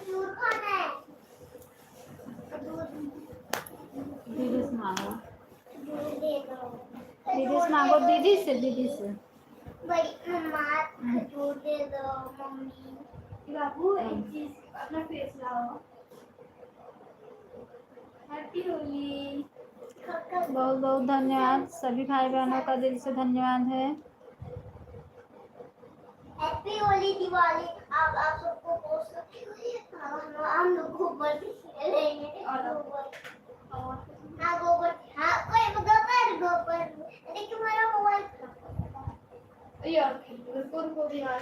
दूध खाना है। धीरे से मांगो। दूध दे दो। दीदी से मांगो, दीदी से, दीदी से। बड़ी मम्मा खजूर दे दो मम्मी। बाबू एक चीज अपना फेस लाओ। हैप्पी होली। बहुत बहुत धन्यवाद, सभी भाई बहनों का दिल से धन्यवाद है। हैप्पी होली दिवाली। आप सबको पोस्ट हम लोग गोबर से खेलेंगे और हाँ गोबर, हाँ कोई गोबर देखिए मेरा मोबाइल यार कौन को भी यार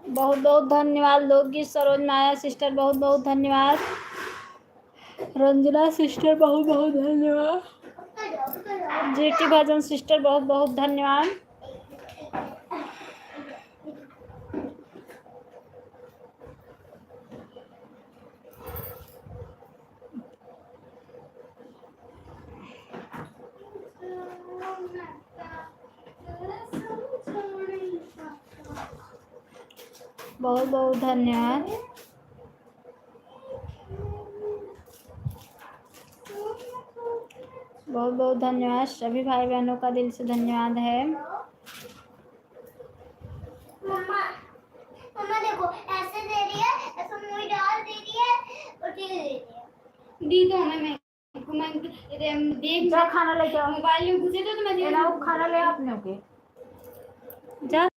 बहुत बहुत धन्यवाद लोकगीत सरोज माया सिस्टर, बहुत बहुत धन्यवाद। रंजना सिस्टर बहुत बहुत धन्यवाद। जीटी भजन सिस्टर बहुत बहुत धन्यवाद। बहुत बहुत धन्यवाद। बहुत बहुत धन्यवाद, सभी भाई बहनों का दिल से धन्यवाद है। मम्मा मम्मा देखो ऐसे दे रही है, ऐसे मूवी डाल दे रही है और टीवी दे रही है। दी तो मैं देख जा खाना लेके आओ, मोबाइल में घुसे तो मैं खाना ले अपने के जा।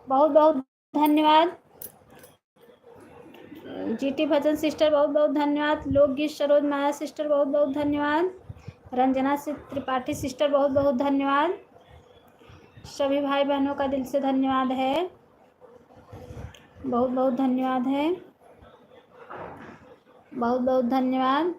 बहुत बहुत धन्यवाद। जीटी भजन सिस्टर बहुत बहुत धन्यवाद। लोकगीत सरोज माया सिस्टर बहुत बहुत धन्यवाद। रंजना त्रिपाठी सिस्टर बहुत बहुत धन्यवाद। सभी भाई बहनों का दिल से धन्यवाद है, बहुत बहुत धन्यवाद है, बहुत बहुत धन्यवाद।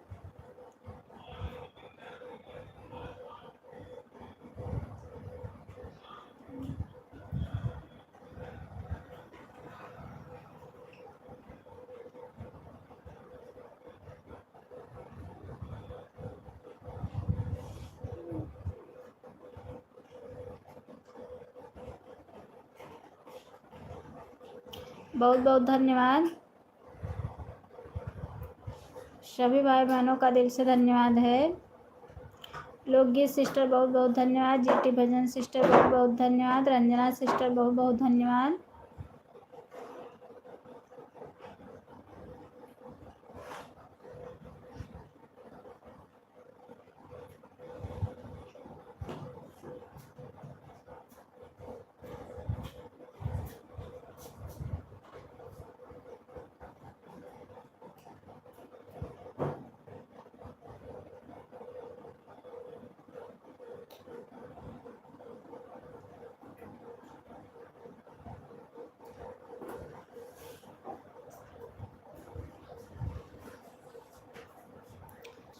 बहुत बहुत धन्यवाद। सभी भाई बहनों का दिल से धन्यवाद है। लोकगीत सिस्टर बहुत बहुत धन्यवाद। जीटी भजन सिस्टर बहुत बहुत धन्यवाद। रंजना सिस्टर बहुत बहुत धन्यवाद।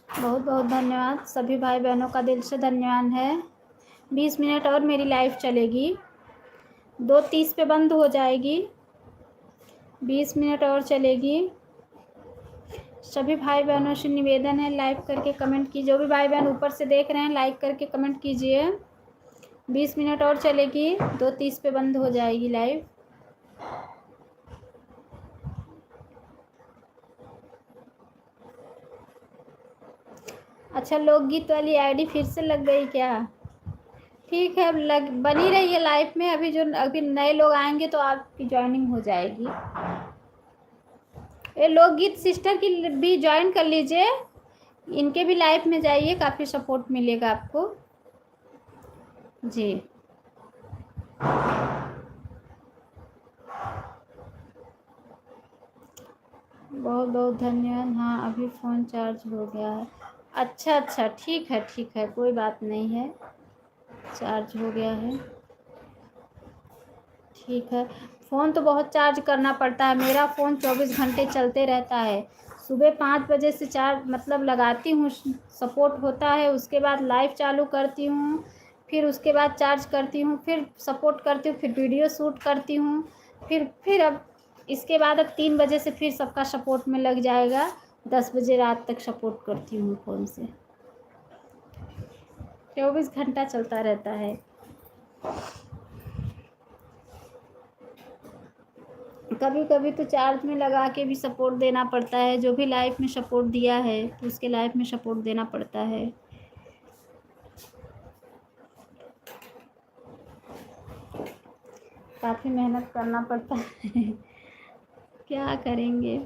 बहुत बहुत धन्यवाद। सभी भाई बहनों का दिल से धन्यवाद है। 20 मिनट और मेरी लाइफ चलेगी, 2:30 पे बंद हो जाएगी। 20 मिनट और चलेगी। सभी भाई बहनों से निवेदन है, लाइक करके कमेंट कीजिए। जो भी भाई बहन ऊपर से देख रहे हैं लाइक करके कमेंट कीजिए। 20 मिनट और चलेगी, 2:30 पे बंद हो जाएगी लाइव। अच्छा, लोकगीत वाली आईडी फिर से लग गई क्या? ठीक है, अब बनी रही है लाइफ में। अभी नए लोग आएंगे तो आपकी ज्वाइनिंग हो जाएगी। ये लोकगीत सिस्टर की भी ज्वाइन कर लीजिए, इनके भी लाइफ में जाइए, काफ़ी सपोर्ट मिलेगा आपको जी। बहुत बहुत धन्यवाद। हाँ, अभी फ़ोन चार्ज हो गया है। अच्छा अच्छा, ठीक है, कोई बात नहीं है, चार्ज हो गया है, ठीक है। फ़ोन तो बहुत चार्ज करना पड़ता है, मेरा फ़ोन 24 घंटे चलते रहता है। सुबह 5 बजे से चार्ज मतलब लगाती हूँ, सपोर्ट होता है, उसके बाद लाइव चालू करती हूँ, फिर उसके बाद चार्ज करती हूँ, फिर सपोर्ट करती हूँ, फिर वीडियो शूट करती हूँ, फिर अब इसके बाद अब 3 बजे से फिर सबका सपोर्ट में लग जाएगा। 10 बजे रात तक सपोर्ट करती हूँ फ़ोन से। 24 घंटा चलता रहता है। कभी कभी तो चार्ज में लगा के भी सपोर्ट देना पड़ता है। जो भी लाइफ में सपोर्ट दिया है तो उसके लाइफ में सपोर्ट देना पड़ता है। काफ़ी मेहनत करना पड़ता है क्या करेंगे।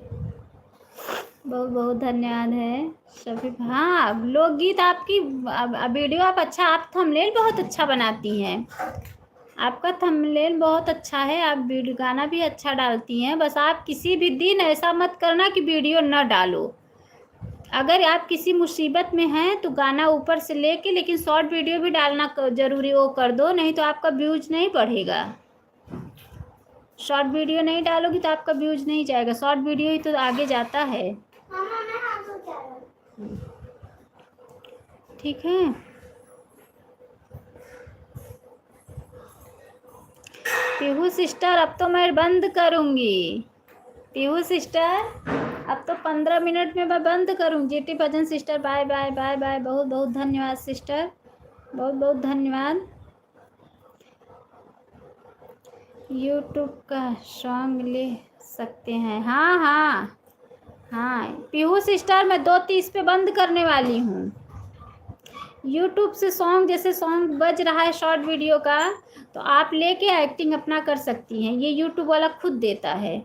बहुत बहुत धन्यवाद है सभी। हाँ, लोकगीत आपकी वीडियो आप थंबनेल बहुत अच्छा बनाती हैं। आपका थंबनेल बहुत अच्छा है, आप वीडियो गाना भी अच्छा डालती हैं। बस आप किसी भी दिन ऐसा मत करना कि वीडियो न डालो। अगर आप किसी मुसीबत में हैं तो गाना ऊपर से लेके लेकिन शॉर्ट वीडियो भी डालना ज़रूरी वो कर दो, नहीं तो आपका व्यूज नहीं बढ़ेगा। शॉर्ट वीडियो नहीं डालोगी तो आपका व्यूज नहीं जाएगा। शॉर्ट वीडियो ही तो आगे जाता है। ठीक है, पीहू सिस्टर अब तो मैं बंद करूँगी। पीहू सिस्टर अब तो 15 मिनट में मैं बंद करूँ। जीटी भजन sister bye bye bye bye. बहुत बहुत धन्यवाद सिस्टर, बहुत बहुत धन्यवाद। यूट्यूब का सॉन्ग ले सकते हैं? हाँ हाँ हाँ, पीहू सिस्टर मैं 2:30 पे बंद करने वाली हूँ। यूट्यूब से सॉन्ग, जैसे सॉन्ग बज रहा है शॉर्ट वीडियो का, तो आप लेके एक्टिंग अपना कर सकती हैं। ये यूट्यूब वाला खुद देता है।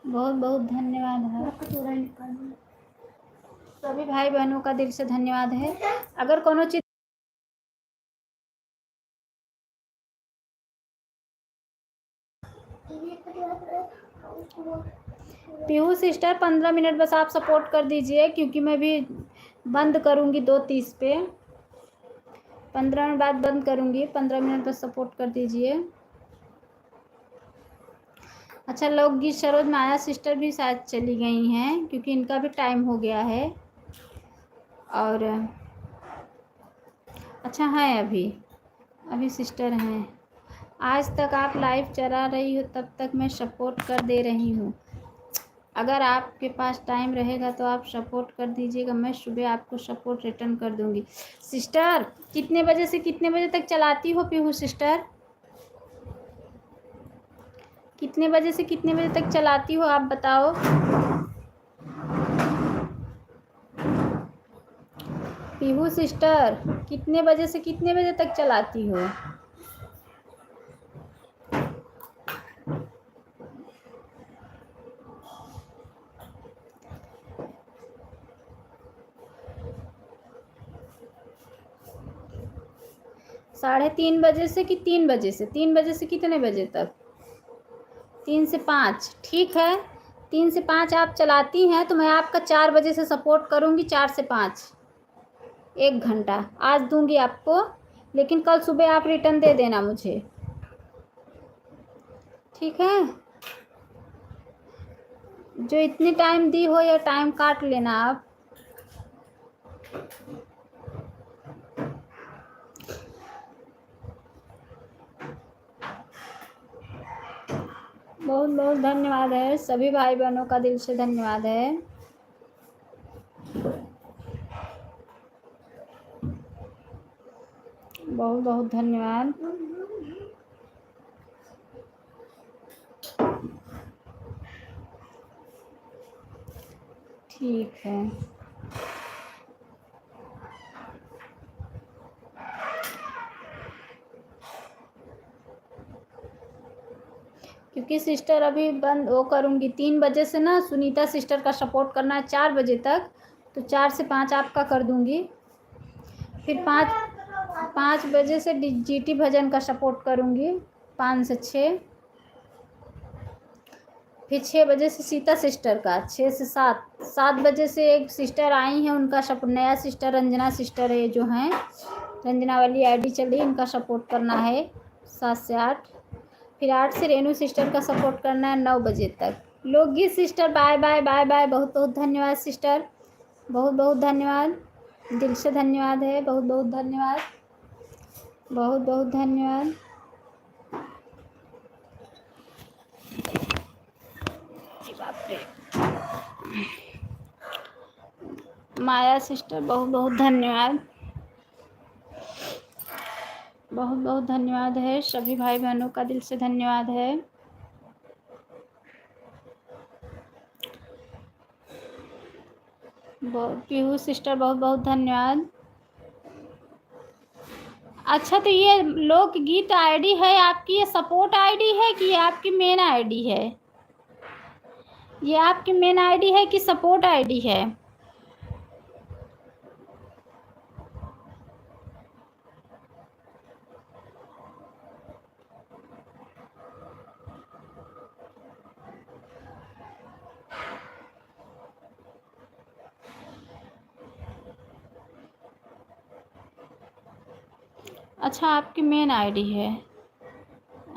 बहुत बहुत धन्यवाद है सभी भाई बहनों का दिल से धन्यवाद है। अगर कोनो चीज़ पीहू सिस्टर 15 मिनट बस आप सपोर्ट कर दीजिए, क्योंकि मैं भी बंद करूँगी 2:30 पे। 15 मिनट बाद बंद करूँगी, 15 मिनट बस सपोर्ट कर दीजिए। अच्छा, लोकगीत सरोज माया सिस्टर भी शायद चली गई हैं, क्योंकि इनका भी टाइम हो गया है। और अच्छा है, अभी सिस्टर हैं। आज तक आप लाइव चला रही हो, तब तक मैं सपोर्ट कर दे रही हूँ। अगर आपके पास टाइम रहेगा तो आप सपोर्ट कर दीजिएगा, मैं सुबह आपको सपोर्ट रिटर्न कर दूँगी। सिस्टर कितने बजे से कितने बजे तक चलाती हो पीहू सिस्टर? कितने बजे से कितने बजे तक चलाती हो आप बताओ। पीहू सिस्टर कितने बजे से कितने बजे तक चलाती हो? साढ़े 3 बजे से कि 3 बजे से? 3 बजे से कितने बजे तक? 3 से 5, ठीक है। 3 से 5 आप चलाती हैं तो मैं आपका 4 बजे से सपोर्ट करूँगी। 4 से 5 1 घंटा आज दूंगी आपको, लेकिन कल सुबह आप रिटर्न दे देना मुझे, ठीक है। जो इतनी टाइम दी हो या टाइम काट लेना आप। बहुत बहुत धन्यवाद है, सभी भाई बहनों का दिल से धन्यवाद है। बहुत बहुत धन्यवाद। ठीक है, क्योंकि सिस्टर अभी बंद वो करूँगी 3 बजे से ना, सुनीता सिस्टर का सपोर्ट करना है 4 बजे तक, तो 4 से 5 आपका कर दूँगी। फिर 5 बजे से जीटी भजन का सपोर्ट करूँगी, 5 से 6। फिर 6 बजे से सीता सिस्टर का, 6 से 7 बजे से एक सिस्टर आई हैं, उनका सपोर्ट, नया सिस्टर रंजना सिस्टर है जो हैं, रंजना वाली आईडी चल रही है, इनका सपोर्ट करना है 7 से 8। फिर 8 से रेनू सिस्टर का सपोर्ट करना है 9 बजे तक। लोकगीत sister bye bye bye bye, बहुत बहुत धन्यवाद सिस्टर, बहुत बहुत धन्यवाद, दिल से धन्यवाद है, बहुत बहुत धन्यवाद, बहुत बहुत धन्यवाद। बाप रे, माया सिस्टर बहुत बहुत धन्यवाद, बहुत बहुत धन्यवाद है, सभी भाई बहनों का दिल से धन्यवाद है। पीहू सिस्टर बहुत बहुत धन्यवाद। अच्छा, तो ये लोकगीत आईडी है आपकी, ये सपोर्ट आईडी है कि ये आपकी मेन आईडी है? ये आपकी मेन आईडी है कि सपोर्ट आईडी है? अच्छा, आपकी मेन आईडी है।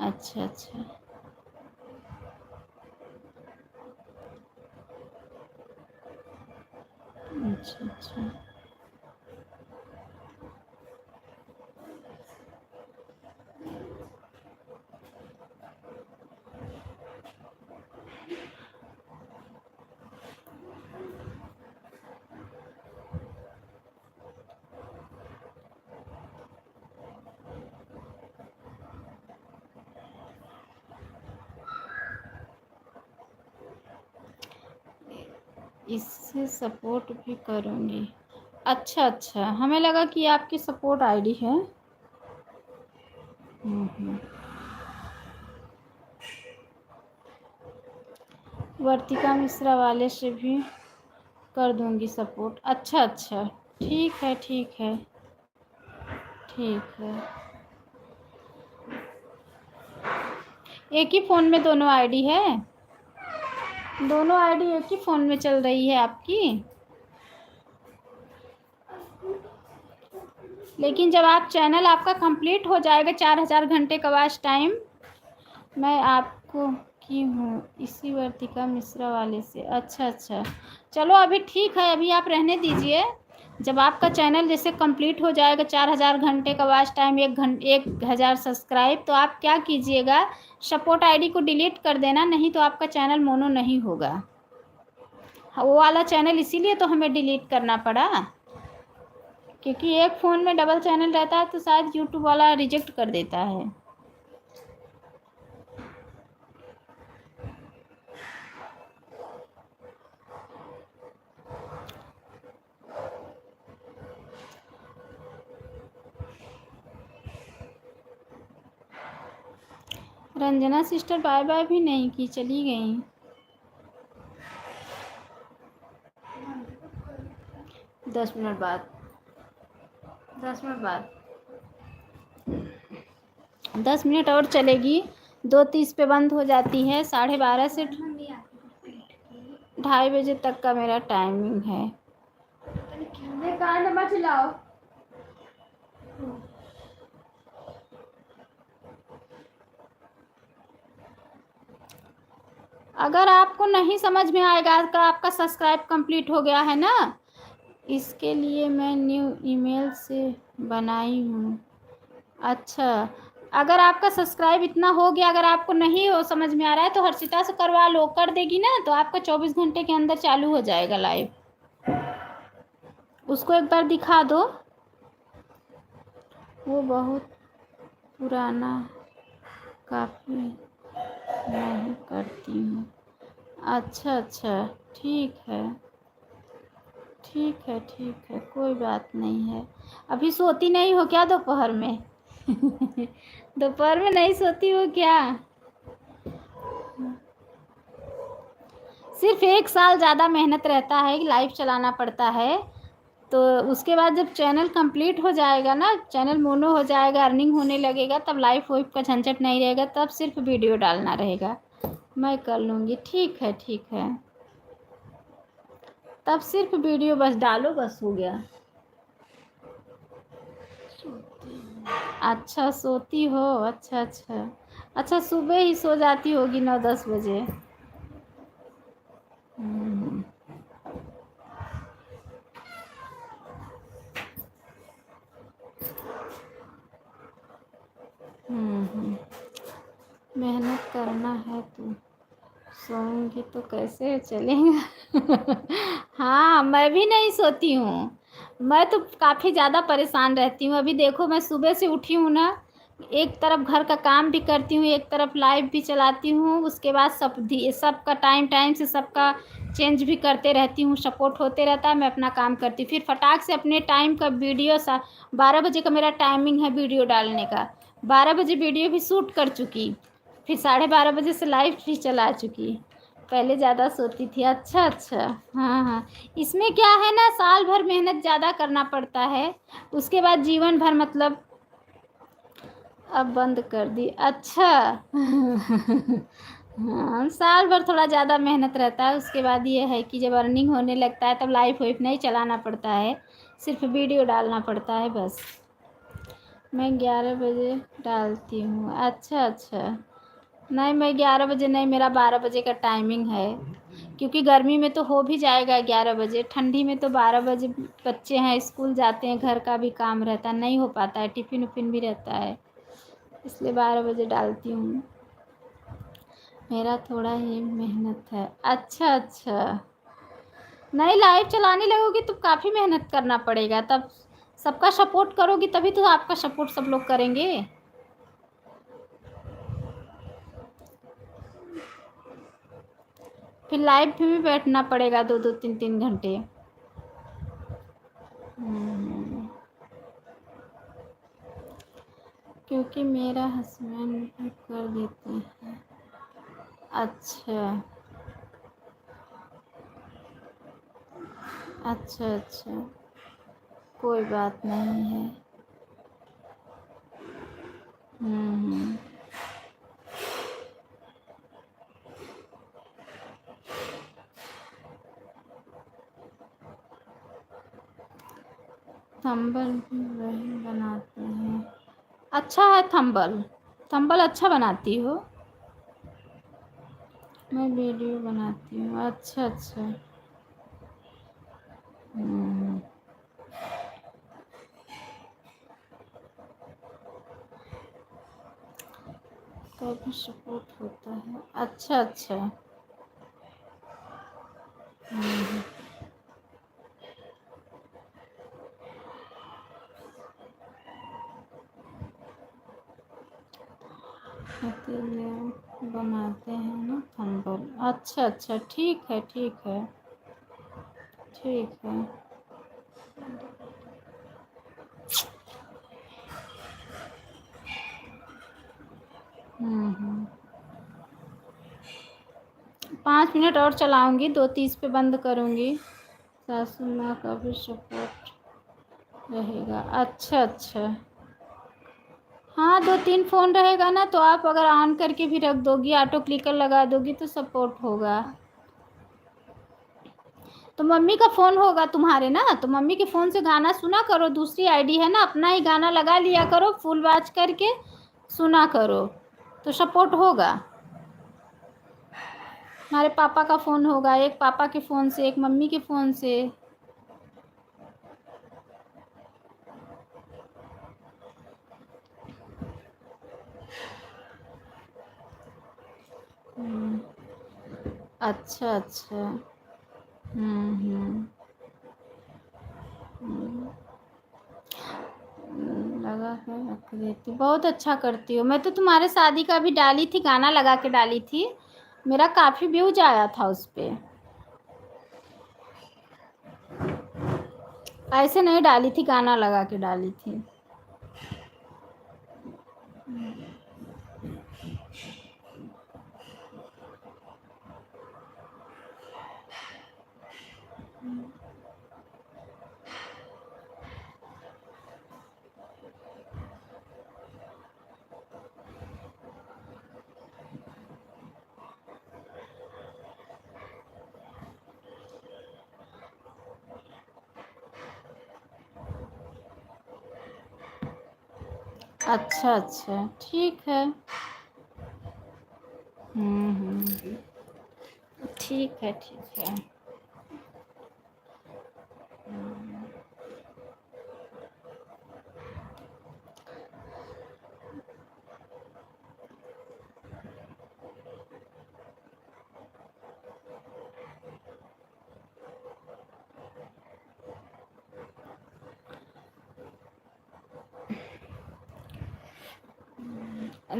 अच्छा अच्छा, अच्छा अच्छा, इससे सपोर्ट भी करूँगी। अच्छा अच्छा, हमें लगा कि आपकी सपोर्ट आईडी है। वर्तिका मिश्रा वाले से भी कर दूँगी सपोर्ट। अच्छा अच्छा, ठीक है ठीक है ठीक है। एक ही फ़ोन में दोनों आईडी है? दोनों आईडी एक ही फ़ोन में चल रही है आपकी? लेकिन जब आप चैनल आपका कंप्लीट हो जाएगा 4000 घंटे का वॉच टाइम, मैं आपको की हूँ इसी वर्तिका मिश्रा वाले से। अच्छा अच्छा, चलो अभी ठीक है, अभी आप रहने दीजिए। जब आपका चैनल जैसे कंप्लीट हो जाएगा 4000 घंटे का वॉच टाइम, 1000 सब्सक्राइब, तो आप क्या कीजिएगा, सपोर्ट आईडी को डिलीट कर देना, नहीं तो आपका चैनल मोनो नहीं होगा। वो वाला चैनल इसीलिए तो हमें डिलीट करना पड़ा, क्योंकि एक फ़ोन में डबल चैनल रहता है तो शायद यूट्यूब वाला रिजेक्ट कर देता है। रंजना सिस्टर बाय बाय भी नहीं की, चली गई। दस मिनट बाद 10 मिनट और चलेगी। 2:30 पे बंद हो जाती है। 12:30 से 2:30 बजे तक का मेरा टाइमिंग है। अगर आपको नहीं समझ में आएगा कि आपका सब्सक्राइब कंप्लीट हो गया है ना, इसके लिए मैं न्यू ईमेल से बनाई हूँ। अच्छा, अगर आपका सब्सक्राइब इतना हो गया, अगर आपको नहीं हो समझ में आ रहा है तो हर्षिता से करवा लो, कर देगी ना तो आपका 24 घंटे के अंदर चालू हो जाएगा लाइव। उसको एक बार दिखा दो, वो बहुत पुराना काफ़ी नहीं करती हूँ। अच्छा अच्छा, ठीक है ठीक है ठीक है, कोई बात नहीं है। अभी सोती नहीं हो क्या दोपहर में? दोपहर में नहीं सोती हो क्या? सिर्फ 1 साल ज़्यादा मेहनत रहता है, लाइव चलाना पड़ता है, तो उसके बाद जब चैनल कंप्लीट हो जाएगा ना, चैनल मोनो हो जाएगा, अर्निंग होने लगेगा, तब लाइव वाइव का झंझट नहीं रहेगा, तब सिर्फ वीडियो डालना रहेगा। मैं कर लूँगी, ठीक है ठीक है, तब सिर्फ वीडियो बस डालो, बस हो गया। अच्छा सोती हो, अच्छा अच्छा अच्छा, सुबह ही सो जाती होगी 9-10 बजे। हम्म, मेहनत करना है तो सोऊंगी तो कैसे चलेगा? हाँ, मैं भी नहीं सोती हूँ, मैं तो काफ़ी ज़्यादा परेशान रहती हूँ। अभी देखो, मैं सुबह से उठी हूँ ना, एक तरफ घर का काम भी करती हूँ, एक तरफ लाइव भी चलाती हूँ, उसके बाद सबका टाइम टाइम से सबका चेंज भी करते रहती हूँ, सपोर्ट होते रहता है, मैं अपना काम करती हूँ, फिर फटाक से अपने टाइम का वीडियो 12 बजे का मेरा टाइमिंग है वीडियो डालने का, 12 बजे वीडियो भी शूट कर चुकी, फिर 12:30 बजे से लाइव भी चला चुकी। पहले ज़्यादा सोती थी। अच्छा अच्छा, हाँ हाँ, इसमें क्या है ना, साल भर मेहनत ज़्यादा करना पड़ता है, उसके बाद जीवन भर मतलब अब बंद कर दी। अच्छा। हाँ, साल भर थोड़ा ज़्यादा मेहनत रहता है, उसके बाद ये है कि जब अर्निंग होने लगता है तब लाइफ वाइफ नहीं चलाना पड़ता है, सिर्फ वीडियो डालना पड़ता है बस। मैं 11 बजे डालती हूँ। अच्छा अच्छा, नहीं मैं 11 बजे नहीं, मेरा 12 बजे का टाइमिंग है, क्योंकि गर्मी में तो हो भी जाएगा 11 बजे, ठंडी में तो 12 बजे बच्चे हैं, स्कूल जाते हैं, घर का भी काम रहता है, नहीं हो पाता है, टिफ़िन उफ़िन भी रहता है, इसलिए 12 बजे डालती हूँ। मेरा थोड़ा ही मेहनत है। अच्छा अच्छा, नहीं लाइव चलाने लगोगी तो काफ़ी मेहनत करना पड़ेगा, तब सबका सपोर्ट करोगी तभी तो आपका सपोर्ट सब लोग करेंगे। फिर लाइव भी बैठना पड़ेगा 2-2 3-3 घंटे। क्योंकि मेरा हस्बैंड भी कर देते हैं। अच्छा अच्छा अच्छा, कोई बात नहीं है। हम्म, थंबल भी वही बनाते हैं। अच्छा है थंबल, थंबल अच्छा बनाती हो। मैं वीडियो बनाती हूँ। अच्छा अच्छा। हम्म, तो भी सपोर्ट होता है। अच्छा अच्छा। हम्म, इसीलिए बनाते हैं ना थंबल। अच्छा अच्छा, ठीक है ठीक है ठीक है। हम्म। 5 मिनट और चलाऊंगी, 2:30 पे बंद करूंगी। सासू माँ का भी सपोर्ट रहेगा। अच्छा अच्छा। हाँ, 2-3 फ़ोन रहेगा ना, तो आप अगर ऑन करके भी रख दोगी, ऑटो क्लिकर लगा दोगी तो सपोर्ट होगा। तो मम्मी का फ़ोन होगा तुम्हारे ना, तो मम्मी के फ़ोन से गाना सुना करो। दूसरी आईडी है ना, अपना ही गाना लगा लिया करो, फुल वॉच करके सुना करो, तो सपोर्ट होगा। हमारे पापा का फ़ोन होगा, एक पापा के फ़ोन से, एक मम्मी के फ़ोन से। अच्छा अच्छा। हम्म। लगा के रख देती, बहुत अच्छा करती हो। मैं तो तुम्हारे शादी का भी डाली थी, गाना लगा के डाली थी, मेरा काफ़ी व्यूज आया था उस पे। ऐसे नहीं डाली थी, गाना लगा के डाली थी। अच्छा अच्छा, ठीक है। हम्म। ठीक है ठीक है।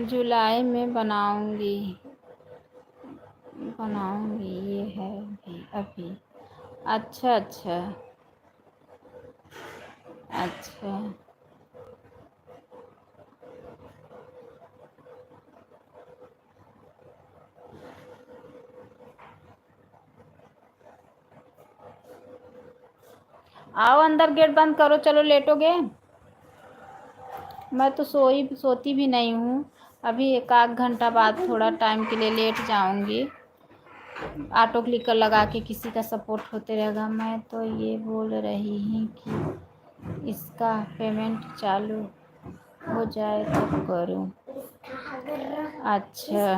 जुलाई में बनाऊंगी, बनाऊंगी, ये है भी अभी। अच्छा अच्छा। अच्छा। आओ अंदर, गेट बंद करो, चलो लेटोगे। मैं तो सोती भी नहीं हूँ। अभी 1 आध घंटा बाद थोड़ा टाइम के लिए लेट जाऊंगी। ऑटो क्लिकर लगा के किसी का सपोर्ट होते रहेगा। मैं तो ये बोल रही हूँ कि इसका पेमेंट चालू हो जाए तो करूँ। अच्छा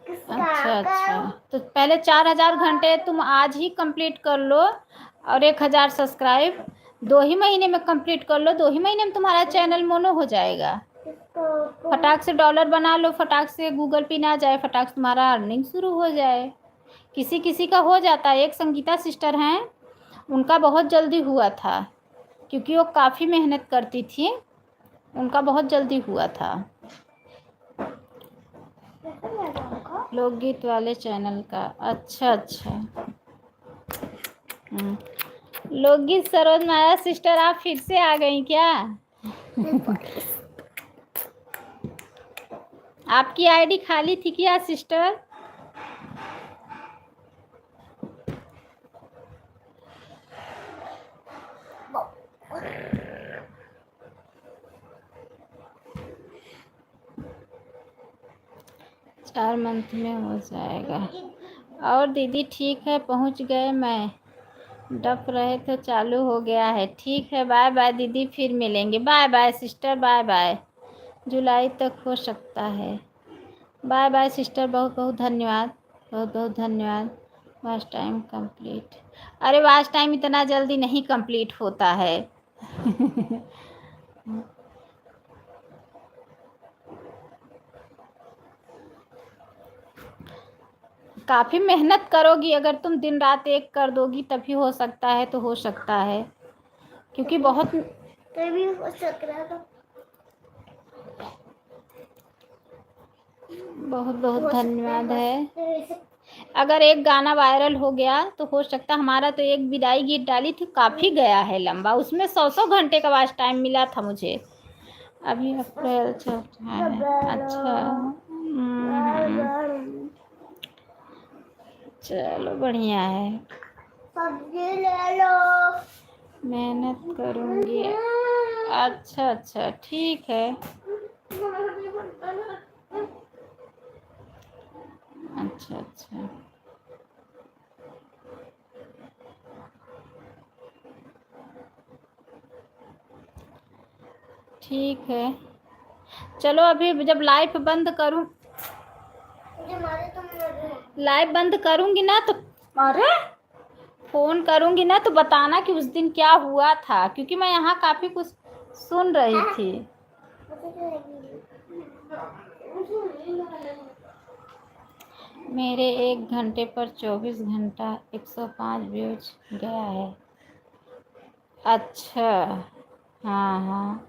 अच्छा अच्छा। तो पहले 4,000 घंटे तुम आज ही कंप्लीट कर लो, और 1,000 सब्सक्राइब 2 ही महीने में कंप्लीट कर लो। 2 ही महीने में तुम्हारा चैनल मोनो हो जाएगा। फटाक से डॉलर बना लो, फटाक से गूगल पे ना जाए, फटाक से तुम्हारा अर्निंग शुरू हो जाए। किसी किसी का हो जाता है। एक संगीता सिस्टर हैं, उनका बहुत जल्दी हुआ था, क्योंकि वो काफ़ी मेहनत करती थी, उनका बहुत जल्दी हुआ था। लोकगीत वाले चैनल का। अच्छा अच्छा। लोकगीत सरोज माया सिस्टर, आप फिर से आ गई क्या? आपकी आईडी खाली थी क्या सिस्टर? चार मंथ में हो जाएगा। और दीदी ठीक है, पहुंच गए मैं। डफ रहे तो चालू हो गया है। ठीक है, बाय बाय दीदी, फिर मिलेंगे। Bye bye sister, bye bye. जुलाई तक हो सकता है। बाय बाय सिस्टर, बहुत बहुत धन्यवाद, बहुत बहुत धन्यवाद। Watch time complete. अरे वॉच टाइम इतना जल्दी नहीं कंप्लीट होता है। काफ़ी मेहनत करोगी, अगर तुम दिन रात एक कर दोगी तभी हो सकता है, तो हो सकता है, क्योंकि बहुत तभी हो सक रहा था। बहुत बहुत हो सकता धन्यवाद है। बस अगर एक गाना वायरल हो गया तो हो सकता, हमारा तो एक विदाई गीत डाली थी, काफ़ी गया है लंबा, उसमें 100 घंटे का वॉच टाइम मिला था मुझे। अभी अप्रैल चल रहा है। अच्छा। चलो बढ़िया है, सब्जी ले लो। मेहनत करूँगी। अच्छा अच्छा, ठीक है। अच्छा अच्छा, ठीक है। चलो अभी जब लाइव बंद करूँ, लाइव बंद करूँगी ना तो, अरे फ़ोन करूँगी ना तो बताना कि उस दिन क्या हुआ था, क्योंकि मैं यहाँ काफ़ी कुछ सुन रही थी। मेरे 1 घंटे पर 24 घंटा 105 व्यूज गया है। अच्छा, हाँ हाँ,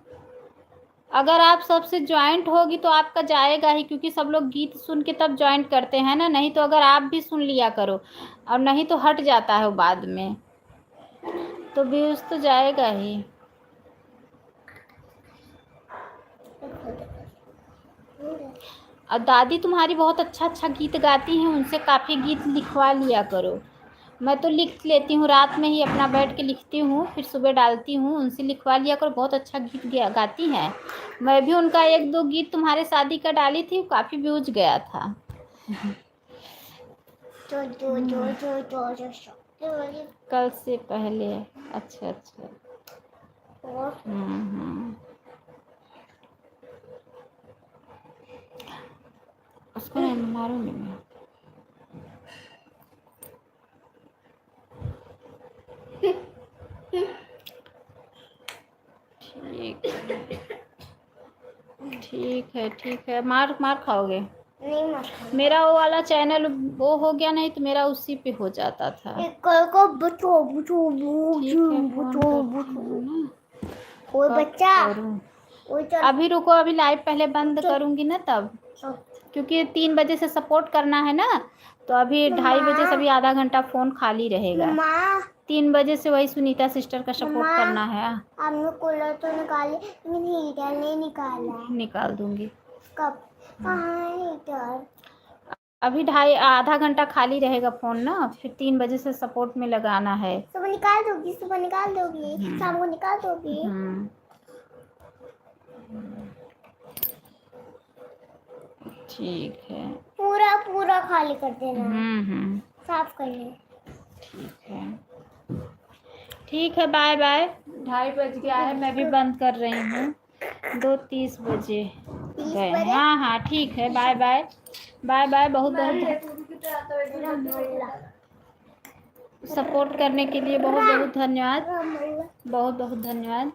अगर आप सबसे ज्वाइंट होगी तो आपका जाएगा ही, क्योंकि सब लोग गीत सुन के तब ज्वाइंट करते हैं ना, नहीं तो अगर आप भी सुन लिया करो, और नहीं तो हट जाता है वो बाद में, तो व्यूज तो जाएगा ही। और दादी तुम्हारी बहुत अच्छा अच्छा गीत गाती हैं, उनसे काफ़ी गीत लिखवा लिया करो। मैं तो लिख लेती हूँ, रात में ही अपना बैठ के लिखती हूँ, फिर सुबह डालती हूँ, उनसे लिखवा लिया करो, बहुत अच्छा गीत गाती हैं। मैं भी उनका 1-2 गीत तुम्हारे शादी का डाली थी, काफ़ी व्यूज गया था। कल से पहले। अच्छा अच्छा। हम्म। उसको नहीं मारूंगी मैं। ठीक है ठीक है, मार मार खाओगे? नहीं मत। मेरा वो वाला चैनल वो हो गया, नहीं तो मेरा उसी पे हो जाता था। को बचो बचो ठीक है, फोन करती हूँ ना। कोई कब बच्चा करूँ? कोई चल अभी रुको, अभी लाइव पहले बंद करूँगी ना तब, क्योंकि 3 बजे से सपोर्ट करना है ना, तो अभी 2:30 बजे से अभी आधा घंटा फ़ोन खाली रहेगा। 3 बजे से वही सुनीता सिस्टर का सपोर्ट करना है। आपने कूलर तो निकाले, लेकिन हीटर नहीं निकाला है। निकाल दूंगी। कब? कहाँ है हीटर? अभी आधा घंटा खाली रहेगा फ़ोन ना, फिर 3 बजे से सपोर्ट में लगाना है। सुबह निकाल दोगी, सुबह निकाल दोगी, शाम को निकाल दोगी। ठीक है, पूरा पूरा खाली कर देना। साफ करना। ठीक है, ठीक है, बाय बाय। 2:30 बज गया है, मैं भी बंद कर रही हूँ। 2:30 बजे गए। हाँ हाँ, ठीक है, बाय बाय, बाय बाय। बहुत बहुत सपोर्ट करने के लिए बहुत बहुत धन्यवाद, बहुत बहुत धन्यवाद।